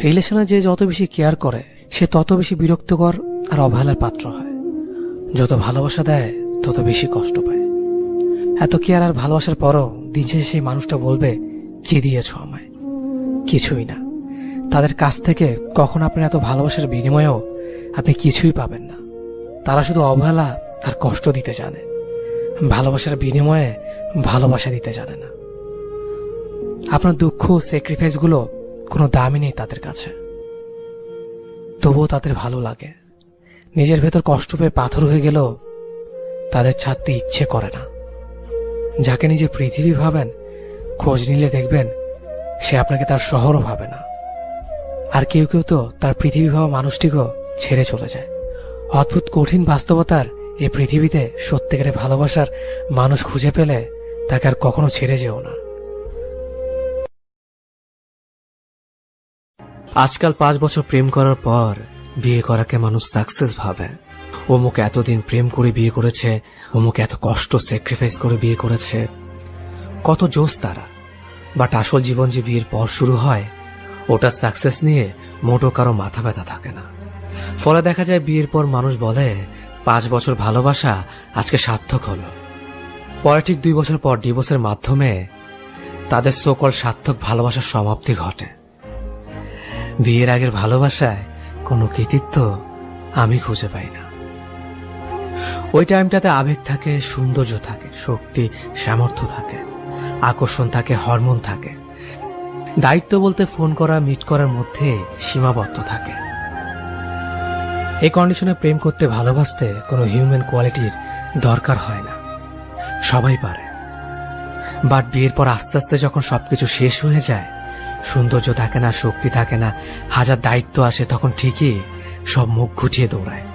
রিলেশনে যে যত বেশি কেয়ার করে সে তত বেশি বিরক্তকর আর অবহেলার পাত্র হয়। যত ভালোবাসা দেয় তত বেশি কষ্ট পায়। এত কেয়ার আর ভালোবাসার পরও দিন শেষে সেই মানুষটা বলবে, কি দিয়েছ আমায়? কিছুই না। তাদের কাছ থেকে কখন আপনার এত ভালোবাসার বিনিময়েও আপনি কিছুই পাবেন না। তারা শুধু অবহেলা আর কষ্ট দিতে জানে, ভালোবাসার বিনিময়ে ভালোবাসা দিতে জানে না। আপনার দুঃখ স্যাক্রিফাইস গুলো কোনো দামই নেই তাদের কাছে, তবুও তাদের ভালো লাগে। নিজের ভেতর কষ্ট পেয়ে পাথর হয়ে গেলেও তাদের ছাড়তে ইচ্ছে করে না। যাকে নিজের পৃথিবী ভাবেন, খোঁজ নিলে দেখবেন সে আপনাকে তার শহরও ভাবে না। আর কেউ কেউ তো তার পৃথিবী ভাবা মানুষটিকেও ছেড়ে চলে যায়। অদ্ভুত কঠিন বাস্তবতার এই পৃথিবীতে সত্যিকারের ভালোবাসার মানুষ খুঁজে পেলে তাকে আর কখনো ছেড়ে যেও না। আজকাল 5 বছর প্রেম করার পর বিয়ে করাকে মানুষ সাকসেস ভাবে। অমুক এতদিন প্রেম করে বিয়ে করেছে, অমুক এত কষ্ট স্যাক্রিফাইস করে বিয়ে করেছে, কত জোশ তারা। বাট আসল জীবন যে বিয়ের পর শুরু হয়, ওটার সাকসেস নিয়ে মোটো কারো মাথা ব্যথা থাকে না। ফলে দেখা যায় বিয়ের পর মানুষ বলে 5 বছর ভালোবাসা আজকে সার্থক হলো। পরে ঠিক 2 বছর পর ডিভোর্সের মাধ্যমে তাদের সকল সার্থক ভালোবাসার সমাপ্তি ঘটে। বিয়ের আগের ভালোবাসায় কোনো কৃতিত্ব আমি খুঁজে পাই না। ওই টাইমটাতে আবেগ থাকে, সৌন্দর্য থাকে, শক্তি সামর্থ্য থাকে, আকর্ষণ থাকে, হরমোন থাকে। দায়িত্ব বলতে ফোন করা, মিট করার মধ্যে সীমাবদ্ধ থাকে। এই কন্ডিশনে প্রেম করতে, ভালোবাসতে কোনো হিউম্যান কোয়ালিটির দরকার হয় না, সবাই পারে। বাট বিয়ের পর আস্তে আস্তে যখন সবকিছু শেষ হয়ে যায়, সৌন্দর্য থাকে না, শক্তি থাকে না, হাজার দায়িত্ব আসে, তখন ঠিকই সব মুখ ঘুটিয়ে দৌড়ায়।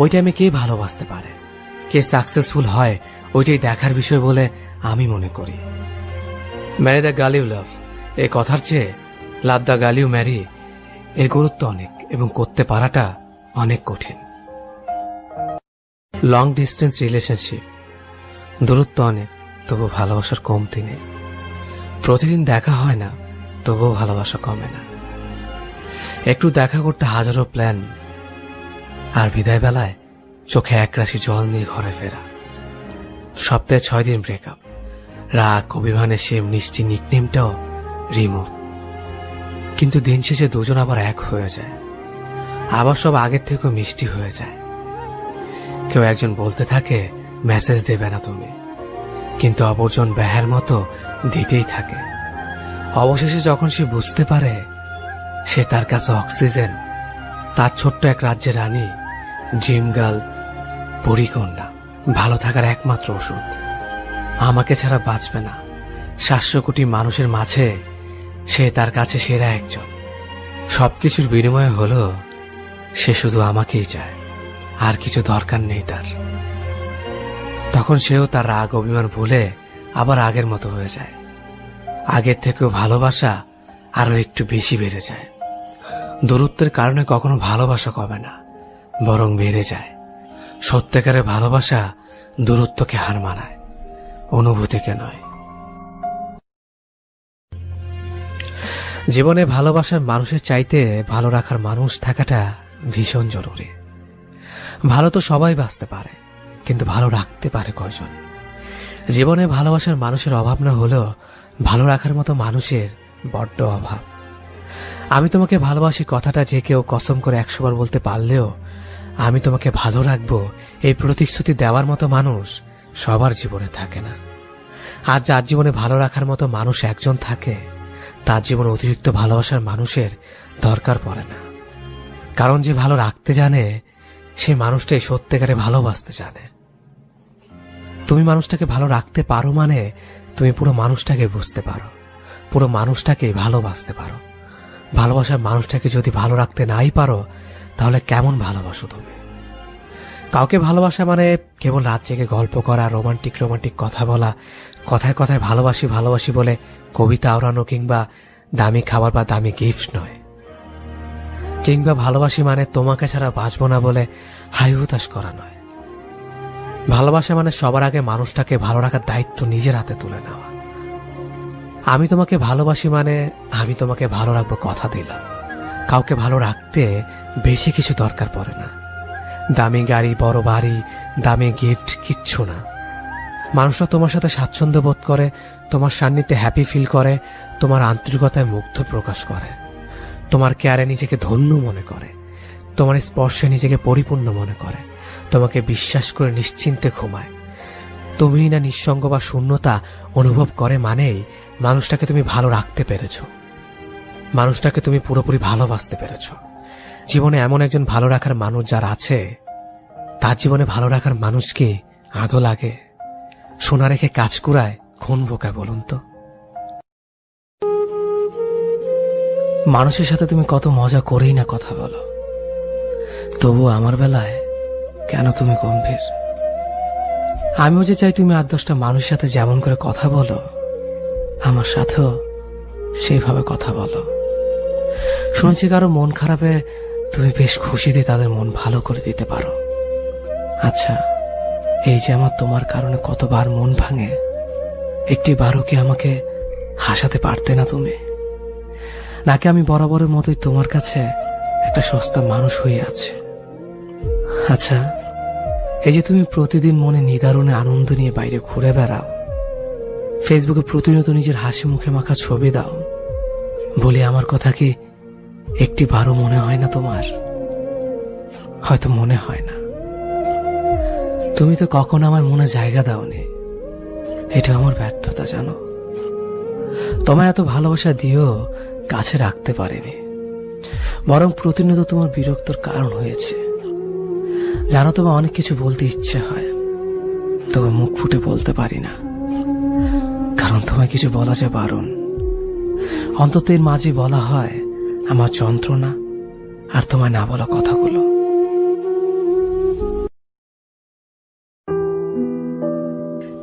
ওই টাইমে কে ভালোবাসতে পারে, কে সাকসেসফুল হয়, ওইটাই দেখার বিষয় বলে আমি মনে করি। Marry the girl you love, এই কথার চেয়ে love the girl you marry এর গুরুত্ব অনেক, এবং করতে পারাটা অনেক কঠিন। লং ডিস্টেন্স রিলেশনশিপ, দূরত্ব অনেক, তবু ভালোবাসার কমতি নেই। প্রতিদিন দেখা হয় না, তবুও ভালোবাসা কমে না। একটু দেখা করতে হাজারো প্ল্যান, আর বিদায় বেলায় চোখে একরাশি জল নিয়ে ঘরে ফেরা। সপ্তাহে 6 দিন ব্রেকআপ, রাগ, অভিমানে সে মিষ্টি নিকনেমটাও রিমুভ। কিন্তু দিন শেষে দুজন আবার এক হয়ে যায়, আবার সব আগের থেকেও মিষ্টি হয়ে যায়। কেউ একজন বলতে থাকে মেসেজ দেবে না তুমি, কিন্তু অপরজন ব্যাহের মতো দিতেই থাকে। অবশেষে যখন সে বুঝতে পারে সে তার কাছে অক্সিজেন, তার ছোট্ট এক রাজ্যের রানী, ড্রিম গার্ল, পরিকন্যা, ভালো থাকার একমাত্র ওষুধ, আমাকে ছাড়া বাঁচবে না, 700 কোটি মানুষের মাঝে সে তার কাছে সেরা একজন। সবকিছুর বিনিময়ে হলো সে শুধু আমাকেই চায়, আর কিছু দরকার নেই তার। তখন সেও তার রাগ অভিমান ভুলে আবার আগের মতো হয়ে যায়। আগের থেকেও ভালোবাসা আরো একটু বেশি বেড়ে যায়। দূরত্বের কারণে কখনো ভালোবাসা কমে না, বরং বেড়ে যায়। সত্যিকারের ভালোবাসা দূরত্বকে হার মানায়, অনুভূতিকে নয়। জীবনে ভালোবাসার মানুষের চাইতে ভালো রাখার মানুষ থাকাটা ভীষণ জরুরি। ভালো তো সবাই বাঁচতে পারে, কিন্তু ভালো রাখতে পারে কয়জন? জীবনে ভালোবাসার মানুষের অভাব না হলেও ভালো রাখার মতো মানুষের বড্ড অভাব। আমি তোমাকে ভালোবাসি কথাটা যে কেউ কসম করে 100 বার বলতে পারলেও আমি তোমাকে ভালো রাখবো এই প্রতিশ্রুতি দেওয়ার মতো মানুষ সবার জীবনে থাকে না। আর যার জীবনে ভালো রাখার মতো মানুষ একজন থাকে, তার জীবনে অতিরিক্ত ভালোবাসার মানুষের দরকার পড়ে না। কারণ যে ভালো রাখতে জানে, সে মানুষটাই সত্যিকারে ভালোবাসতে জানে। তুমি মানুষটাকে ভালো রাখতে পারো মানে তুমি পুরো মানুষটাকে বুঝতে পারো, পুরো মানুষটাকে ভালোবাসতে পারো। ভালোবাসার মানুষটাকে যদি ভালো রাখতে নাই পারো, তাহলে কেমন ভালোবাসো তুমি? কাউকে ভালোবাসা মানে কেবল রাত জেগে গল্প করা, রোমান্টিক কথা বলা, কথায় কথায় ভালোবাসি ভালোবাসি বলে কবিতা আওড়ানো, কিংবা দামি খাবার বা দামি গিফট নয়। কিংবা ভালোবাসি মানে তোমাকে ছাড়া বাঁচবো না বলে হাই হুতাশ করা নয়। ভালোবাসা মানে সবার আগে মানুষটাকে ভালো রাখার দায়িত্ব নিজের হাতে তুলে নেওয়া। আমি তোমাকে ভালোবাসি মানে আমি তোমাকে ভালো রাখবো কথা দিলাম। কাউকে ভালো রাখতে বেশি কিছু দরকার পড়ে না। দামি গাড়ি, বড় বাড়ি, দামি গিফট কিচ্ছু না। মানুষরা তোমার সাথে স্বাচ্ছন্দ্য বোধ করে, তোমার সান্নিধ্যে হ্যাপি ফিল করে, তোমার আন্তরিকতায় মুগ্ধ প্রকাশ করে, তোমার কেয়ারে নিজেকে ধন্য মনে করে, তোমার স্পর্শে নিজেকে পরিপূর্ণ মনে করে, তোমাকে বিশ্বাস করে নিশ্চিন্তে ঘুমায়। তুমি না নিঃসঙ্গ বা শূন্যতা অনুভব করে মানেই মানুষটাকে তুমি ভালো রাখতে পেরেছ, মানুষটাকে তুমি পুরোপুরি ভালোবাসতে পেরেছ। জীবনে এমন একজন ভালো রাখার মানুষ যার আছে, তার জীবনে ভালো রাখার মানুষকে আদো লাগে? সোনা রেখে কাজ কুড়ায় কোন বোকা বলুন তো? মানুষের সাথে তুমি কত মজা করেই না কথা বলো, তবু আমার বেলায় কেন তুমি গম্ভীর? আমিও যে চাই তুমি 8-10টা মানুষের সাথে যেমন করে কথা বলো, আমার সাথেও সেইভাবে কথা বলো। শুনেছি কারো মন খারাপে তুমি বেশ খুশিতে তাদের মন ভালো করে দিতে পারো। আচ্ছা, এই যে আমার তোমার কারণে কতবার মন ভাঙে, একটি বারও কি আমাকে হাসাতে পারতে না তুমি? নাকি আমি বরাবরের মতোই তোমার কাছে একটা সস্তা মানুষ হয়ে আছে? আচ্ছা, এই যে তুমি প্রতিদিন মনে নিদারুণে আনন্দ নিয়ে বাইরে ঘুরে বেড়াও, ফেসবুকে প্রতিনিয়ত নিজের হাসি মুখে মাখা ছবি দাও, বলি আমার কথা কি একটি বারও মনে হয় না তোমার? হয়তো মনে হয় না। তুমি তো কখনো আমার মনে জায়গা দাওনি, এটা আমার ব্যর্থতা জানো। তোমায় এত ভালোবাসা দিয়েও কাছে রাখতে পারিনি, বরং প্রতিনিয়ত তোমার বিরক্তর কারণ হয়েছে। জানো, তোমার অনেক কিছু বলতে ইচ্ছে হয়, তবে মুখ ফুটে বলতে পারি না, কারণ তোমায় কিছু বলা যে বারণ। অন্তত এর মাঝে বলা হয় আমার যন্ত্রণা আর তোমায় না বলা কথাগুলো।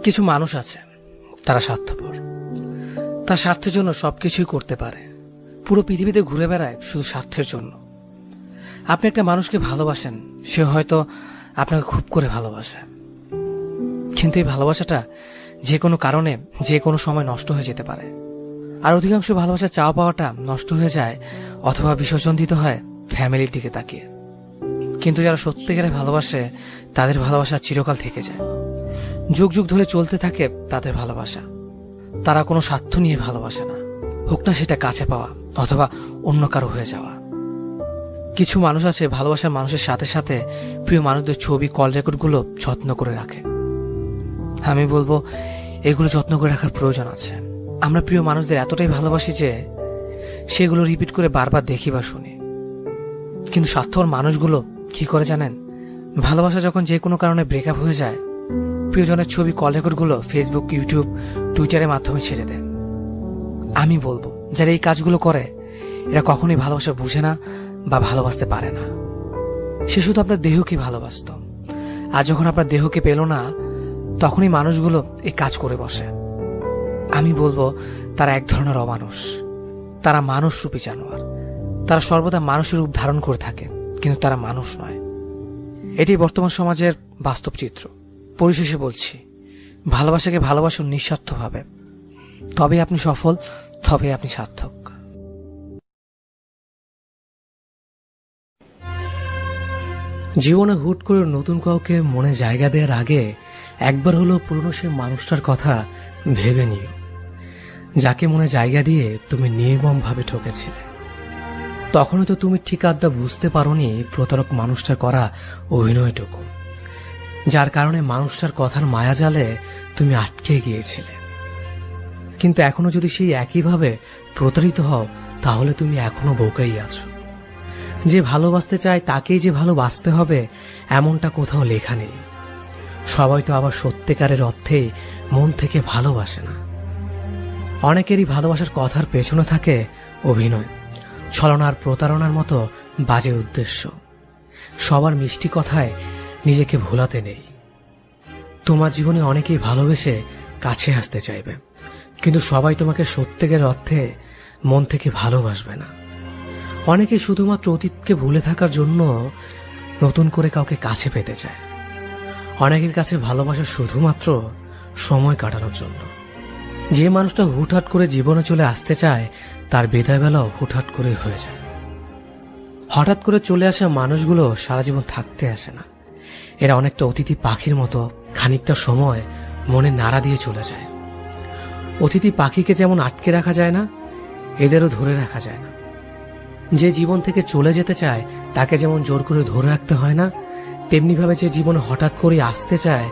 কিছু মানুষ আছে, তারা স্বার্থপর। তার স্বার্থের জন্য সবকিছুই করতে পারে, পুরো পৃথিবীতে ঘুরে বেড়ায় শুধু স্বার্থের জন্য। আপনি একটা মানুষকে ভালোবাসেন, সে হয়তো আপনাকে খুব করে ভালোবাসে, কিন্তু এই ভালোবাসাটা যে কোনো কারণে যে কোনো সময় নষ্ট হয়ে যেতে পারে। আর অধিকাংশ ভালোবাসা চাওয়া পাওয়াটা নষ্ট হয়ে যায় অথবা বিসর্জন দিতে হয় ফ্যামিলির দিকে তাকিয়ে। কিন্তু যারা সত্যিকারে ভালোবাসে, তাদের ভালোবাসা চিরকাল থেকে যায়, যুগ যুগ ধরে চলতে থাকে তাদের ভালোবাসা। তারা কোনো স্বার্থ নিয়ে ভালোবাসে না, হোক না সেটা কাছে পাওয়া অথবা অন্য কারো হয়ে যাওয়া। কিছু মানুষ আছে ভালোবাসার মানুষের সাথে সাথে প্রিয় মানুষদের ছবি, কল রেকর্ডগুলো যত্ন করে রাখে। আমি বলবো এগুলো যত্ন করে রাখার প্রয়োজন আছে। আমরা প্রিয় মানুষদের এতটাই ভালোবাসি যে সেগুলো রিপিট করে বারবার দেখি বা শুনি। কিন্তু স্বার্থপর মানুষগুলো কি করে জানেন? ভালোবাসা যখন যে কোনো কারণে ব্রেকআপ হয়ে যায়, প্রিয়জনের ছবি, কল রেকর্ডগুলো ফেসবুক, ইউটিউব, টুইটারের মাধ্যমে ছেড়ে দেয়। আমি বলবো যারা এই কাজগুলো করে, এরা কখনোই ভালোবাসা বুঝে না বা ভালোবাসতে পারে না। সে শুধু আপনার দেহকে ভালোবাসত, আর যখন আপনার দেহকে পেল না, তখনই মানুষগুলো এই কাজ করে বসে। আমি বলবো তারা এক ধরনের অমানুষ, তারা মানুষ রূপী জানোয়ার। তারা সর্বদা মানুষের রূপ ধারণ করে থাকে, কিন্তু তারা মানুষ নয়। এটি বর্তমান সমাজের বাস্তব চিত্র। পরিশেষে বলছি, ভালোবাসাকে ভালোবাসুন নিঃস্বার্থভাবে, তবে আপনি সফল, তবে আপনি সার্থক। জীবনে হুট করে নতুন কাউকে মনে জায়গা দেওয়ার আগে একবার হলো পুরনো সে মানুষটার কথা ভেবে নিও, যাকে মনে জায়গা দিয়ে তুমি নির্মমভাবে ঠকেছিলে। তখনই তো তুমি ঠিক আড্ডা বুঝতে পারোনি প্রতারক মানুষটার করা অভিনয়টুকু, যার কারণে মানুষটার কথার মায়াজালে তুমি আটকে গিয়েছিলে। কিন্তু এখনো যদি সেই একইভাবে প্রতারিত হও, তাহলে তুমি এখনো বোকাই আছো। যে ভালোবাসতে চায় তাকেই যে ভালোবাসতে হবে এমনটা কোথাও লেখা নেই। সবাই তো আবার সত্যিকারের অর্থেই মন থেকে ভালোবাসে না। অনেকেরই ভালোবাসার কথার পেছনে থাকে অভিনয়, ছলনার, প্রতারণার মতো বাজে উদ্দেশ্য। সবার মিষ্টি কথায় নিজেকে ভোলাতে নেই। তোমার জীবনে অনেকেই ভালোবেসে কাছে আসতে চাইবে, কিন্তু সবাই তোমাকে সত্যিকারের অর্থে মন থেকে ভালোবাসবে না। অনেকে শুধুমাত্র অতীতকে ভুলে থাকার জন্য নতুন করে কাউকে কাছে পেতে চায়। অনেকের কাছে ভালোবাসা শুধুমাত্র সময় কাটানোর জন্য। যে মানুষটা হুটহাট করে জীবনে চলে আসতে চায়, তার বিদায় বেলাও হুটহাট করে হয়ে যায়। হঠাৎ করে চলে আসা মানুষগুলো সারা জীবন থাকতে আসে না। এরা অনেকটা অতিথি পাখির মতো, খানিকটা সময় মনে নাড়া দিয়ে চলে যায়। অতিথি পাখিকে যেমন আটকে রাখা যায় না, এদেরও ধরে রাখা যায় না। যে জীবন থেকে চলে যেতে চায় তাকে যেমন জোর করে ধরে রাখতে হয় না, তেমনি ভাবে যে জীবনে হঠাৎ করে আসতে চায়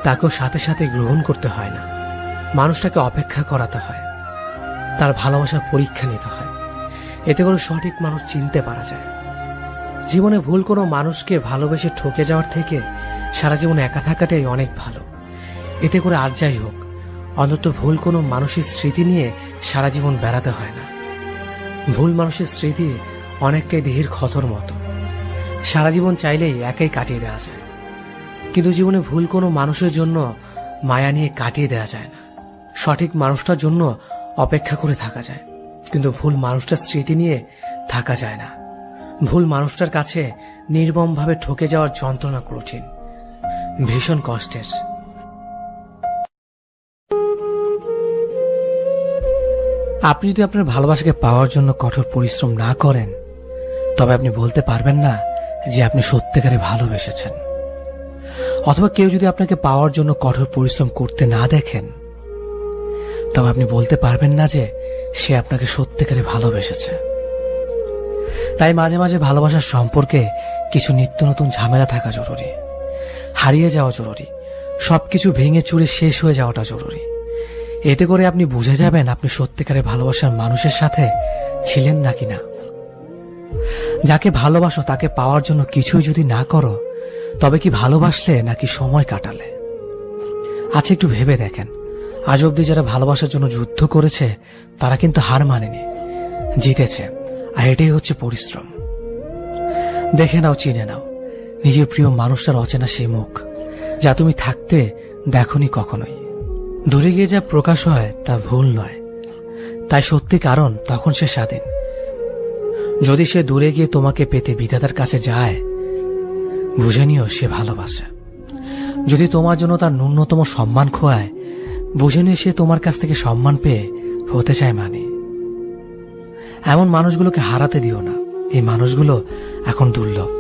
তাকেও সাথে সাথে গ্রহণ করতে হয় না। মানুষটাকে অপেক্ষা করাতে হয়, তার ভালোবাসার পরীক্ষা নিতে হয়। এতে করে সঠিক মানুষ চিনতে পারা যায়। জীবনে ভুল কোনো মানুষকে ভালোবেসে ঠকে যাওয়ার থেকে সারা জীবন একা থাকাটাই অনেক ভালো। এতে করে আর যাই হোক, অন্তত ভুল কোনো মানুষের স্মৃতি নিয়ে সারা জীবন বেড়াতে হয় না। ভুল মানুষের স্মৃতি অনেকটাই দেহের ক্ষতর মতো, সারা জীবন চাইলেই একাই কাটিয়ে দেওয়া যায়। কিন্তু জীবনে ভুল কোনো মানুষের জন্য মায়া নিয়ে কাটিয়ে দেওয়া যায় না। সঠিক মানুষটার জন্য অপেক্ষা করে থাকা যায়, কিন্তু ভুল মানুষটার স্মৃতি নিয়ে থাকা যায় না। ভুল মানুষটার কাছে নির্মমভাবে ঠকে যাওয়ার যন্ত্রণা কঠিন, ভীষণ কষ্টের। আপনি যদি আপনার ভালোবাসাকে পাওয়ার জন্য কঠোর পরিশ্রম না করেন, তবে আপনি বলতে পারবেন না যে আপনি সত্যিকারে ভালোবেসেছেন। অথবা কেউ যদি আপনাকে পাওয়ার জন্য কঠোর পরিশ্রম করতে না দেখেন, তবে আপনি বলতে পারবেন না যে সে আপনাকে সত্যিকারে ভালোবেসেছে। তাই মাঝে মাঝে ভালোবাসার সম্পর্কে কিছু নিত্য নতুন ঝামেলা থাকা জরুরি, হারিয়ে যাওয়া জরুরি, সবকিছু ভেঙে চুরে শেষ হয়ে যাওয়াটা জরুরি। এতে করে আপনি বুঝে যাবেন আপনি সত্যিকারে ভালোবাসার মানুষের সাথে ছিলেন নাকি না। যাকে ভালোবাসো তাকে পাওয়ার জন্য কিছুই যদি না করো, তবে কি ভালোবাসলে নাকি সময় কাটালে? আচ্ছা, একটু ভেবে দেখেন, আজ অব্দি যারা ভালোবাসার জন্য যুদ্ধ করেছে তারা কিন্তু হার মানেনি, জিতেছে। আর এটাই হচ্ছে পরিশ্রম। দেখে নাও, চিনে নাও নিজের প্রিয় মানুষটার অচেনা সেই মুখ, যা তুমি থাকতে দেখনি কখনোই। দূরে গিয়ে যা প্রকাশ হয় তা ভুল নয়, তাই সত্যি কারণ তখন সে স্বাধীন। যদি সে দূরে গিয়ে তোমাকে পেতে বিধাতার কাছে যায়, বুঝে নিও সে ভালোবাসে। যদি তোমার জন্য তার ন্যূনতম সম্মান খোয়ায়, বুঝে নিও সে তোমার কাছ থেকে সম্মান পেয়ে হতে চায় মানে। এমন মানুষগুলোকে হারাতে দিও না, এই মানুষগুলো এখন দুর্লভ।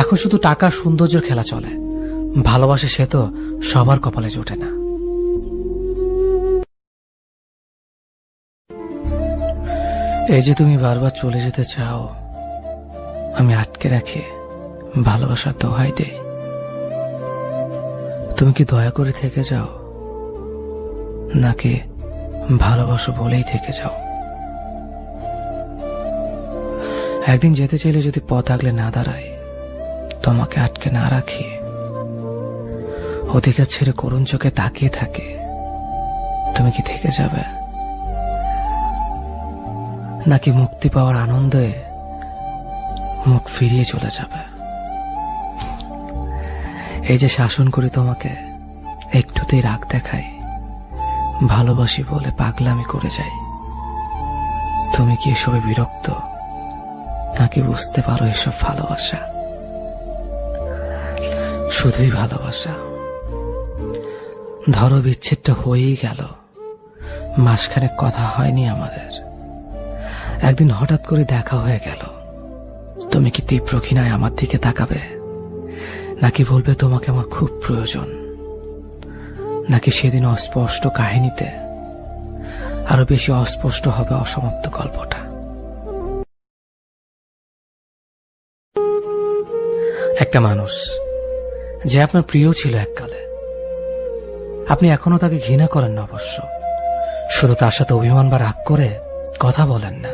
এখন শুধু টাকা সৌন্দর্যের খেলা চলে, ভালোবাসে সে তো সবার কপালে জোটে না। এই যে তুমি বারবার চলে যেতে চাও, আমি আটকে রাখি, ভালোবাসার দোহাই দেই। তুমি কি দয়া করে থেকে যাও, নাকি ভালোবাসো বলেই থেকে যাও? একদিন যেতে চাইলে যদি পথ আগলে না দাঁড়াই, তোমাকে আটকে না রাখি, অধিকার ছেড়ে করুণ চোখে তাকিয়ে থাকে, তুমি কি থেকে যাবে, নাকি মুক্তি পাওয়ার আনন্দে মুখ ফিরিয়ে চলে যাবে? এই যে শাসন করি তোমাকে, একটুতেই রাগ দেখাই, ভালোবাসি বলে পাগলামি করে যাই, তুমি কি এসবে বিরক্ত, নাকি বুঝতে পারো এসব ভালোবাসা? শুধুই ভালোবাসা। ধরো বিচ্ছেদটা হয়েই গেল, মাসখানেক কথা হয়নি আমাদের, একদিন হঠাৎ করে দেখা হয়ে গেল, তুমি কি তীব্র ঘৃণায় আমার দিকে তাকাবে, নাকি বলবে তোমাকে আমার খুব প্রয়োজন? নাকি সেদিন অস্পষ্ট কাহিনীতে আরো বেশি অস্পষ্ট হবে অসমাপ্ত গল্পটা? একটা মানুষ যে আপনার প্রিয় ছিল এককালে, আপনি এখনো তাকে ঘৃণা করেন না অবশ্য, শুধু তার সাথে অভিমান বা রাগ করে কথা বলেন না।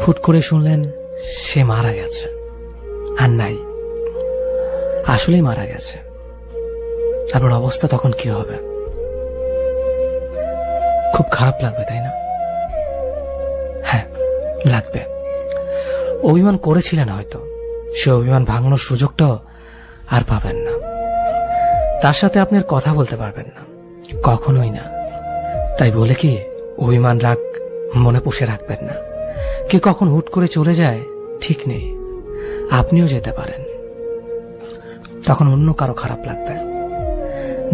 হুট করে শুনলেন সে মারা গেছে, আর নাই, আসলেই মারা গেছে। আপনার অবস্থা তখন কি হবে? খুব খারাপ লাগবে, তাই না? হ্যাঁ, লাগবে। অভিমান করেছিলেন হয়তো, সে অভিমান ভাঙানোর সুযোগটাও আর পাবেন না। তার সাথে আপনি আর কথা বলতে পারবেন না, কখনোই না। তাই বলে কি অভিমান রাগ মনে পুষে রাখবেন না। কে কখন হুট করে চলে যায় ঠিক নেই, আপনিও যেতে পারেন। তখন অন্য কারো খারাপ লাগবে।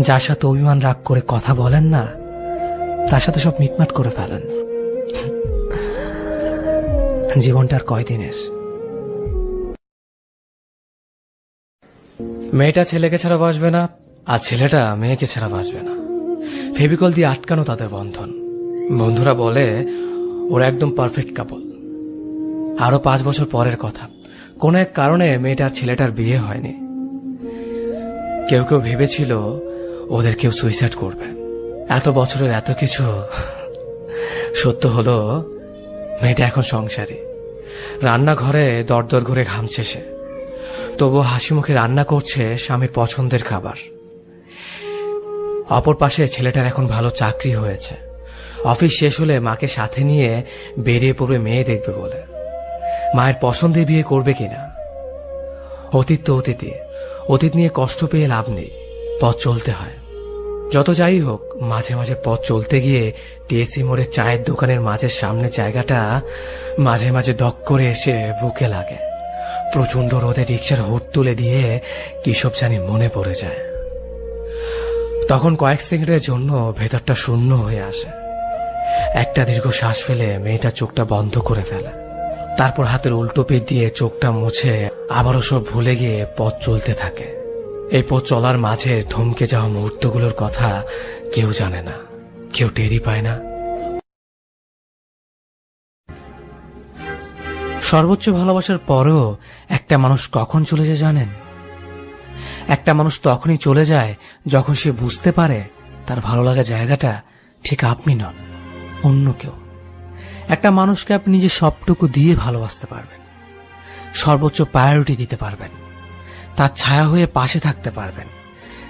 যার সাথে অভিমান রাগ করে কথা বলেন না, তার সাথে সব মিটমাট করে ফেলেন। জীবনটা আর কয়দিনের? মেয়েটা ছেলেকে ছাড়া বাসবে না, আর ছেলেটা মেয়েকে ছাড়া বাসবে না। ফেভিকল দিয়ে আটকানো তাদের বন্ধন। বন্ধুরা বলে ওরা একদম পারফেক্ট কাপল। আরো 5 বছর পরের কথা, কোন এক কারণে মেয়েটার ছেলেটার বিয়ে হয়নি। কেউ কেউ ভেবেছিল ওদের কেউ সুইসাইড করবে। এত বছরের এত কিছু সত্য হলো, মেয়েটা এখন সংসারী, রান্নাঘরে দরদর ঘুরে ঘামছে সে, তবুও হাসি মুখে রান্না করছে স্বামীর পছন্দের খাবার। অপর পাশে ছেলেটার এখন ভালো চাকরি হয়েছে, অফিস শেষ হলে মাকে সাথে নিয়ে বেরিয়ে পড়বে মেয়ে দেখবে বলে। মায়ের পছন্দে বিয়ে করবে কিনা? অতীত তো অতীতে, অতীত নিয়ে কষ্ট পেয়ে লাভ নেই, পথ চলতে হয়। যত যাই হোক, মাঝে মাঝে পথ চলতে গিয়ে টিএসসি মোড়ের চায়ের দোকানের মাঝের সামনে জায়গাটা মাঝে মাঝে দক করে এসে বুকে লাগে। প্রচন্ড রোদে রিকশার হুড তুলে দিয়ে কিসব জানি মনে পড়ে যায়। তখন কয়েক সেকেন্ডের জন্য ভেতরটা শূন্য হয়ে আসে। একটা দীর্ঘ শ্বাস ফেলে মেয়েটা চোখটা বন্ধ করে ফেলে। তারপর হাতের উল্টো পিঠ দিয়ে চোখটা মুছে আবারও সব ভুলে গিয়ে পথ চলতে থাকে। এই পথ চলার মাঝে থমকে যাওয়া মুহূর্তগুলোর কথা কেউ জানে না, কেউ টেরই পায় না। সর্বোচ্চ ভালোবাসার পরেও একটা মানুষ কখন চলে যায় জানেন? একটা মানুষ তখনই চলে যায় যখন সে বুঝতে পারে তার ভালো লাগা জায়গাটা ঠিক আপনি নন, অন্য কেউ। একটা মানুষকে আপনি নিজের সবটুকু দিয়ে ভালোবাসতে পারবেন, সর্বোচ্চ প্রায়োরিটি দিতে পারবেন, তার ছায়া হয়ে পাশে থাকতে পারবেন,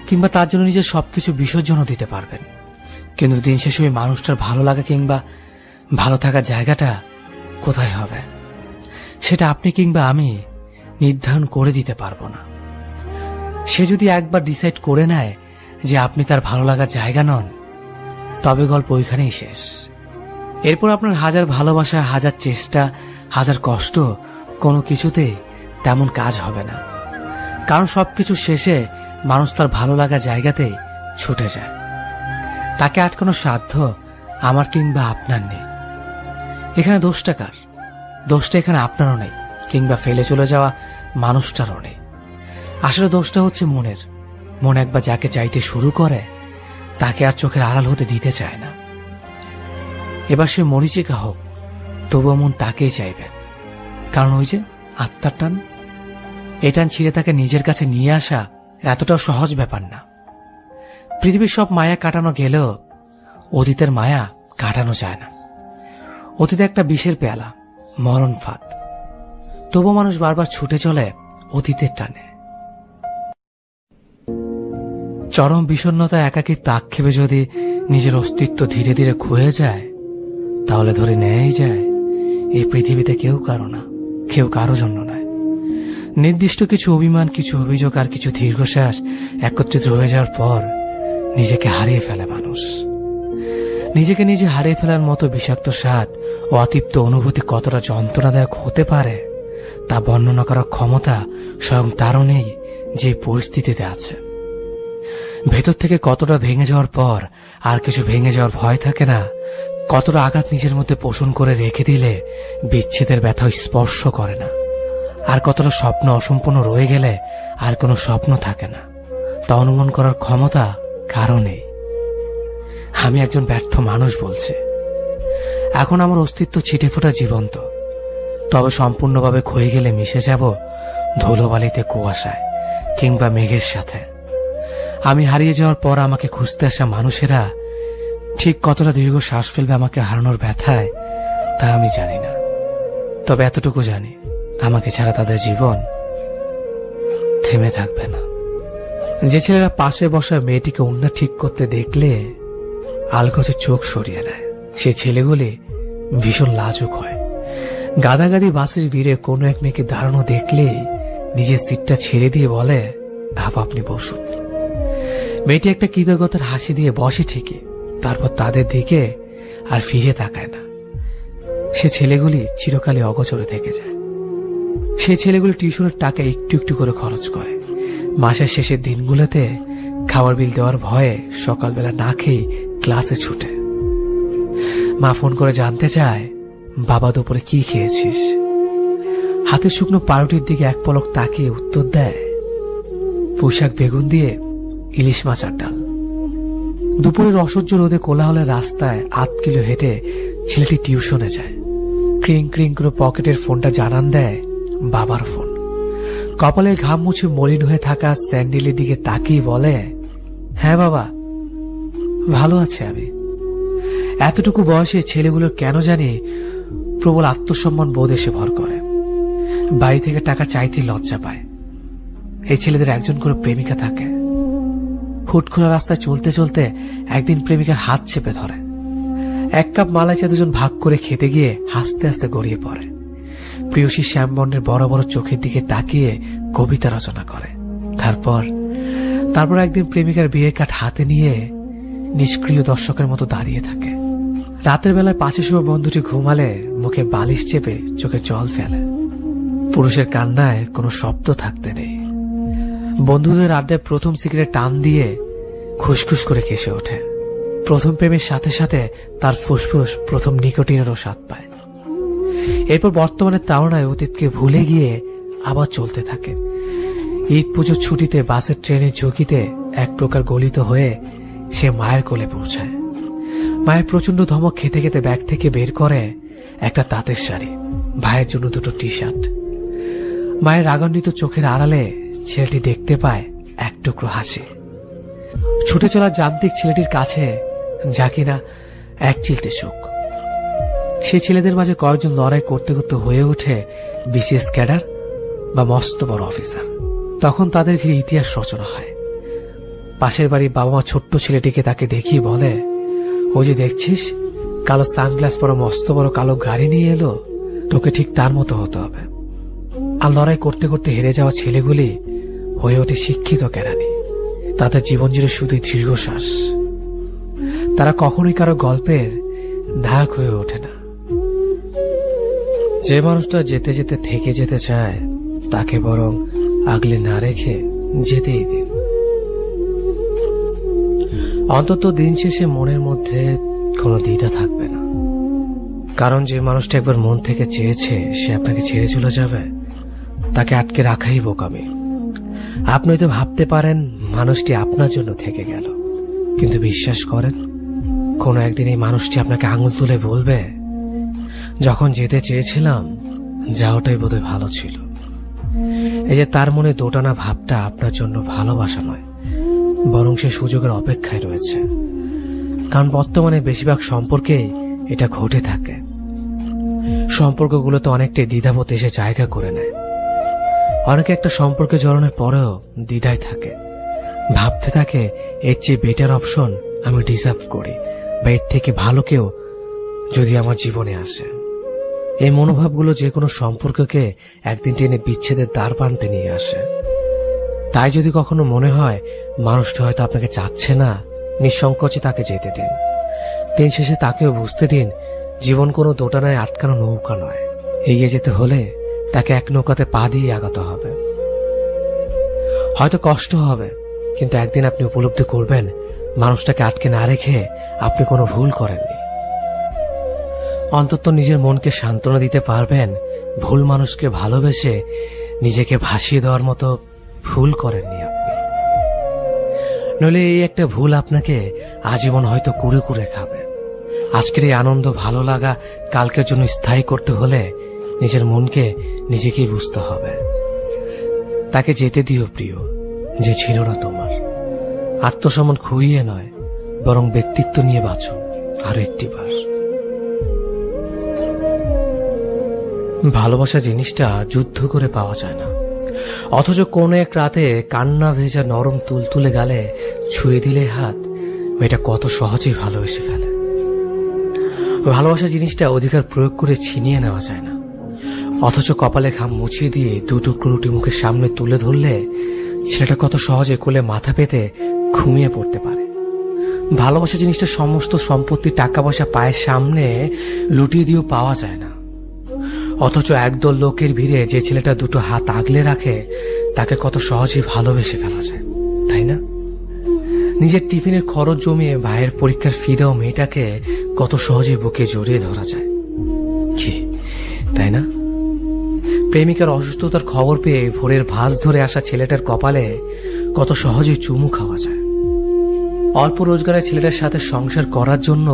কিংবা তার জন্য নিজের সবকিছু বিসর্জনও দিতে পারবেন। কিন্তু দিন শেষে ওই মানুষটার ভালো লাগা কিংবা ভালো থাকার জায়গাটা কোথায় হবে সেটা আপনি কিংবা আমি নির্ধারণ করে দিতে পারবো না। সে যদি একবার ডিসাইড করে নেয় যে আপনি তার ভালো লাগার জায়গা নন, তবে গল্প ওইখানেই শেষ। এরপর আপনার হাজার ভালোবাসা, হাজার চেষ্টা, হাজার কষ্ট কোনো কিছুতেই তেমন কাজ হবে না। কারণ সবকিছু শেষে মানুষ তার ভালো লাগা জায়গাতেই ছুটে যায়। তাকে আটকানোর সাধ্য আমার কিংবা আপনার নেই। এখানে দোষটা কার? দোষটা এখানে আপনারও নেই, কিংবা ফেলে চলে যাওয়া মানুষটারও নেই। আসলে দোষটা হচ্ছে মনের। মন একবার যাকে চাইতে শুরু করে তাকে আর চোখের আড়াল হতে দিতে চায় না। এবার সে মরিচিকা হোক, তবুও মন তাকেই চাইবে। কারণ ওই যে আত্মার টান, এই টান ছিঁড়ে তাকে নিজের কাছে নিয়ে আসা এতটাও সহজ ব্যাপার না। পৃথিবীর সব মায়া কাটানো গেলেও অতীতের মায়া কাটানো যায় না। অতীতে একটা বিষের পেয়ালা, মরণ ফাঁদ। তবু মানুষ বারবার ছুটে চলে অতীতের টানে। চরম বিষণ্ণতা, একাকিত্ব, আক্ষেপে যদি নিজের অস্তিত্ব ধীরে ধীরে ক্ষয়ে যায়, তাহলে ধরে নেয়াই যায় এই পৃথিবীতে কেউ কারো না, কেউ কারো জন্য নয়। নির্দিষ্ট কিছু অভিমান, কিছু অভিযোগ আর কিছু দীর্ঘশ্বাস একত্রিত হয়ে যাওয়ার পর নিজেকে হারিয়ে ফেলে মানুষ। নিজেকে নিজে হারিয়ে ফেলার মতো বিষাক্ত স্বাদ ও অতৃপ্ত অনুভূতি কতটা যন্ত্রণাদায়ক হতে পারে তা বর্ণনা করার ক্ষমতা স্বয়ং তারও নেই যে পরিস্থিতিতে আছে। ভেতর থেকে কতটা ভেঙে যাওয়ার পর আর কিছু ভেঙে যাওয়ার ভয় থাকে না, কতটা আঘাত নিজের মধ্যে পোষণ করে রেখে দিলে বিচ্ছেদের ব্যথা স্পর্শ করে না, আর কতটা স্বপ্ন অসম্পূর্ণ রয়ে গেলে আর কোনো স্বপ্ন থাকে না, তা অনুমান করার ক্ষমতা কারও নেই। আমি একজন ব্যর্থ মানুষ বলছে। এখন আমার অস্তিত্ব ছিটে ফোটা জীবন্ত, তবে সম্পূর্ণভাবে ক্ষয়ে গেলে মিশে যাব ধুলোবালিতে, কুয়াশায় কিংবা মেঘের সাথে। আমি হারিয়ে যাওয়ার পর আমাকে খুঁজতে আসা মানুষেরা ঠিক কতটা দীর্ঘ শ্বাস ফেলবে আমাকে হারানোর ব্যথায় তা আমি জানি না। তবে এতটুকু জানি, আমাকে ছাড়া তাদের জীবন থেমে থাকবে না। যে ছেলেরা পাশে বসা মেয়েটিকে উন্না ঠিক করতে দেখলে আলগোছে চোখ সরিয়ে নেয়, সে ছেলেগুলি ভীষণ লাজুক হয়। গাদাগাদি বাসের ভিড়ে কোনো এক মেয়েকে দাঁড়ানো দেখলে নিজের সিটটা ছেড়ে দিয়ে বলে, আপনি বসুন। মেয়েটি একটা কৃতজ্ঞতার হাসি দিয়ে বসে ঠিকই, তারপর তাদের দিকে আর ফিরে তাকায় না। সে ছেলেগুলি চিরকালই অগোচরে থেকে যায়। সে ছেলেগুলি টিউশনের টাকা একটু একটু করে খরচ করে। মাসের শেষের দিনগুলোতে খাবার বিল দেওয়ার ভয়ে সকালবেলা না খেয়ে ক্লাসে ছুটে। মা ফোন করে জানতে চায়, বাবা দুপুরে কি খেয়েছিস? হাতের শুকনো পাউরুটির দিকে এক পলক তাকিয়ে উত্তর দেয়, পুঁইশাক বেগুন দিয়ে ইলিশ মাছ আর ডাল। দুপুরের অসহ্য রোদে কোলাহলের রাস্তায় 8 কিলো হেঁটে ছেলেটি টিউশনে যায়। ক্রিং ক্রিং করে পকেটের ফোনটা জানান দেয় বাবার ফোন। কপালের ঘাম মুছে মলিন হয়ে থাকা স্যান্ডেলের দিকে তাকিয়ে বলে, হ্যাঁ বাবা, ভালো আছে আমি। এতটুকু বয়সে ছেলেগুলোর কেন জানি প্রবল আত্মসম্মান বোধ এসে ভর করে। বাড়ি থেকে টাকা চাইতে লজ্জা পায়। এই ছেলেদের একজন করে প্রেমিকা থাকে। হুট খোলা রাস্তায় চলতে চলতে একদিন প্রেমিকার হাত চেপে ধরে। 1 কাপ মালাই চা দুজন ভাগ করে খেতে গিয়ে হাসতে হাসতে গড়িয়ে পড়ে। প্রিয়সী শ্যামবর্ণের বড় বড় চোখের দিকে তাকিয়ে কবিতা রচনা করে। তারপর একদিন প্রেমিকার বিয়ের কাঠ হাতে নিয়ে নিষ্ক্রিয় দর্শকের মতো দাঁড়িয়ে থাকে। রাতের বেলায় পাশে শুয়ে বন্ধুটি ঘুমালে মুখে বালিশ চেপে চোখে জল ফেলে। পুরুষের কান্নায় কোনো শব্দ থাকতে নেই। বন্ধুদের আড্ডায় প্রথম সিগারেট টান দিয়ে খুশখুশ করে কেসে ওঠে। প্রথম প্রেমের সাথে সাথে তার ফুসফুস প্রথম নিকোটিনেরও স্বাদ পায়। এরপর বর্তমানের তাড়নায় অতীতকে ভুলে গিয়ে আবার চলতে থাকে। ঈদ পুজোর ছুটিতে বাসের ট্রেনের ঝুঁকিতে এক প্রকার গলিত হয়ে সে মায়ের কোলে পৌঁছায়। মায়ের প্রচন্ড ধমক খেতে খেতে ব্যাগ থেকে বের করে একটা তাঁতের শাড়ি, ভাইয়ের জন্য দুটো টি শার্ট। মায়ের রাগান্বিত চোখের আড়ালে ছেলেটি দেখতে পায় এক টুকরো হাসি। ছুটে চলা যান্ত্রিক ছেলেটির কাছে যা কিনা এক চিলতে সুখ। সেই ছেলেদের মাঝে কয়েকজন লড়াই করতে করতে হয়ে ওঠে বিসিএস ক্যাডার বা মস্ত বড় অফিসার। তখন তাদের ঘিরে ইতিহাস রচনা হয়। পাশের বাড়ির বাবা মা ছোট্ট ছেলেটিকে তাকে দেখিয়ে বলে, ওই যে দেখছিস কালো সানগ্লাস পরা মস্ত বড় কালো গাড়ি নিয়ে এলো, তোকে ঠিক তার মতো হতে হবে। আর লড়াই করতে করতে হেরে যাওয়া ছেলেগুলি হয়ে ওঠে শিক্ষিত কেরানি। তাদের জীবন জুড়ে শুধুই দীর্ঘশ্বাস। তারা কখনোই কারো গল্পের নায়ক হয়ে ওঠে না। যে মানুষটা যেতে যেতে থেকে যেতে চায় তাকে বরং আগলে না রেখে যেতেই দিন। অন্তত দিন শেষে মনের মধ্যে কোনো দ্বিধা থাকবে না, কারণ যে মানুষটা একবার মন থেকে চেয়েছে সে আপনাকে ছেড়ে চলে যাবে, তাকে আটকে রাখাই বোকামি। আপনি হয়তো ভাবতে পারেন মানুষটি আপনার জন্য থেকে গেল, কিন্তু বিশ্বাস করেন কোনো একদিন এই মানুষটি আপনাকে আঙুল তুলে বলবে, যখন যেতে চেয়েছিলাম যাওয়াটাই বোধহয় ভালো ছিল। এই যে তার মনে দোটানা ভাবটা আপনার জন্য ভালোবাসা নয়, বরং সে সুযোগের অপেক্ষায় রয়েছে। কারণ বর্তমানে বেশিরভাগ সম্পর্কেই এটা ঘটে থাকে। সম্পর্কগুলোতে অনেকটাই দ্বিধাবোধ এসে জায়গা করে নেয়। অনেকে একটা সম্পর্কে জড়ানোর পরেও দ্বিধায় থাকে, ভাবতে থাকে এর চেয়ে বেটার অপশন আমি ডিজার্ভ করি, বা এর থেকে ভালো কেউ যদি আমার জীবনে আসে। এই মনোভাবগুলো যে কোনো সম্পর্ককে একদিন টেনে বিচ্ছেদের দ্বার প্রান্তে নিয়ে আসে। তাই যদি কখনো মনে হয় মানুষটা হয়তো আপনাকে চাচ্ছে না, নিঃসংকোচে তাকে যেতে দিন। দিন শেষে তাকেও বুঝতে দিন জীবন কোনো দোটানায় আটকানো নৌকা নয়। এগিয়ে যেতে হলে তাকে এক নৌকাতে পা দিয়ে আগাতে হবে। হয়তো কষ্ট হবে, কিন্তু একদিন আপনি উপলব্ধি করবেন মানুষটাকে আটকে না রেখে আপনি কোনো ভুল করেননি। অন্তত নিজের মনকে সান্ত্বনা দিতে পারবেন ভুল মানুষকে ভালোবেসে নিজেকে ভাসিয়ে দেওয়ার মতো ভুল করেননি আপনি। নইলে এই একটা ভুল আপনাকে আজীবন হয়তো কুড়ে কুড়ে খাবে। আজকের এই আনন্দ ভালো লাগা কালকের জন্য স্থায়ী করতে হলে নিজের মনকে নিজেকেই বুঝতে হবে। তাকে যেতে দিও প্রিয়, যে ছিল না তোমার। আত্মসম্মান খুইয়ে নয়, বরং ব্যক্তিত্ব নিয়ে বাঁচো আরো একটি বার। ভালোবাসা জিনিসটা যুদ্ধ করে পাওয়া যায় না, অথচ কোন এক রাতে কান্না ভেজা নরম তুলতুলে গালে ছুঁয়ে দিলে হাত, এটা কত সহজেই ভালোবেসে ফেলে। ভালোবাসা জিনিসটা অধিকার প্রয়োগ করে ছিনিয়ে নেওয়া যায় না, অথচ কপালে ঘাম মুছিয়ে দিয়ে দুটুকরো রুটি মুখের সামনে তুলে ধরলে ছেলেটা কত সহজে কোলে মাথা পেতে ঘুমিয়ে পড়তে পারে। ভালোবাসা জিনিসটা সমস্ত সম্পত্তি টাকা পয়সা পায়ের সামনে লুটিয়ে দিয়েও পাওয়া যায় না, অথচ একদল লোকের ভিড়ে যে ছেলেটা দুটো হাত আগলে রাখে তাকে কত সহজেই ভালোবেসে ফেলা যায়, তাই না? নিজের টিফিনের খরচ জমিয়ে ভাইয়ের পরীক্ষার ফি দেওয়া মেয়েটাকে কত সহজে বুকে জড়িয়ে ধরা যায়, কি তাই না? প্রেমিকার অসুস্থতার খবর পেয়ে ভোরের ভাঁজ ধরে আসা ছেলেটার কপালে কত সহজেই চুমু খাওয়া যায়। অল্প রোজগারের ছেলেটার সাথে সংসার করার জন্য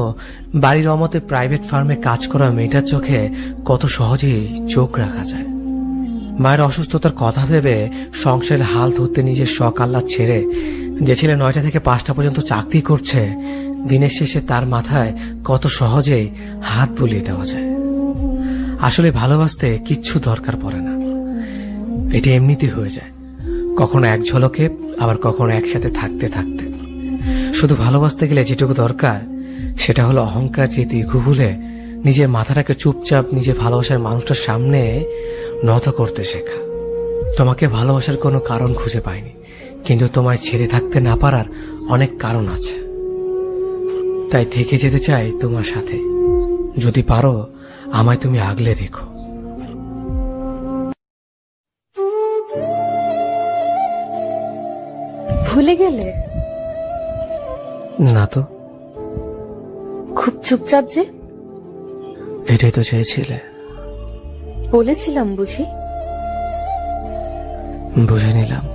বাড়ির অমতে প্রাইভেট ফার্মে কাজ করা মেয়েটার চোখে কত সহজেই চোখ রাখা যায়। মায়ের অসুস্থতার কথা ভেবে সংসারের হাল ধরতে নিজের শখ আহ্লাদ ছেড়ে যে ছেলে 9টা থেকে 5টা পর্যন্ত চাকরি করছে, দিনের শেষে তার মাথায় কত সহজেই হাত বুলিয়ে দেওয়া যায়। আসলে ভালোবাসতে কিচ্ছু দরকার পড়ে না, এটা এমনিতে হয়ে যায়, কখনো এক ঝলকে, আবার কখনো একসাথে থাকতে থাকতে। শুধু ভালোবাসতে গেলে যেটুকু দরকার সেটা হলো অহংকার রীতি ভুলে নিজের মাথাটাকে চুপচাপ নিজের ভালোবাসার মানুষটার সামনে নত করতে শেখা। তোমাকে ভালোবাসার কোনো কারণ খুঁজে পাইনি, কিন্তু তোমায় ছেড়ে থাকতে না পারার অনেক কারণ আছে। তাই থেকে যেতে চাই তোমার সাথে। যদি পারো আমায় তুমি আগলে রেখো। ভুলে গেলে? না তো। খুব চুপচাপ যে। এটাই তো চেয়েছিলে। বলেছিলাম বুঝি? বুঝে নিলাম।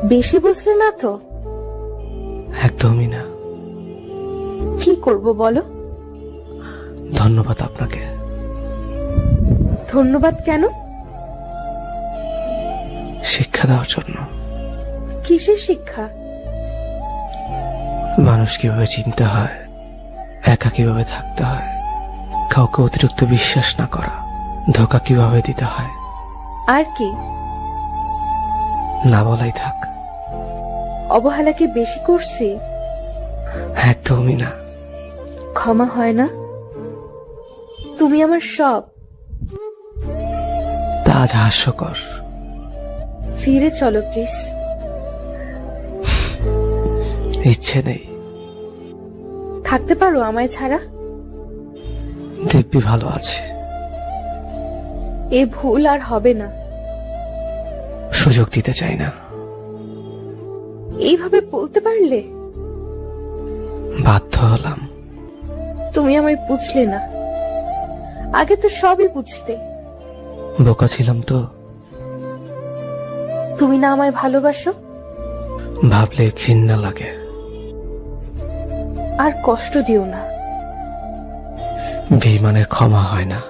বেশি বুঝলে না তো? একদমই না। কি করব বলো? ধন্যবাদ আপনাকে। ধন্যবাদ কেন? শিক্ষা দেওয়ার জন্য। কিসের শিক্ষা? মানুষ কিভাবে চিনতে হয়, একা কিভাবে থাকতে হয়, কাউকে অতিরিক্ত বিশ্বাস না করা, ধোঁকা কিভাবে দিতে হয়। আর কি? না বলাই থাক। অবহেলা কি বেশি করছি? একদমই না। ক্ষমা হয় না? তুমি আমার সব। তা আজ হাস্যকর। ফিরে চলো প্লিজ। ইচ্ছে নেই। থাকতে পারো আমায় ছাড়া? দিব্যি ভালো আছে। এ ভুল আর হবে না। সুযোগ দিতে চাই না। এইভাবে বলতে পারলে? বাধ্য হলাম। তুমি আমায় বুঝলে না। আগে তো সবই বুঝতে। বোকা ছিলাম তো। তুমি না আমায় ভালোবাসো? ভাবলে ঘৃণা লাগে। আর কষ্ট দিও না। বেঈমানের ক্ষমা হয় না।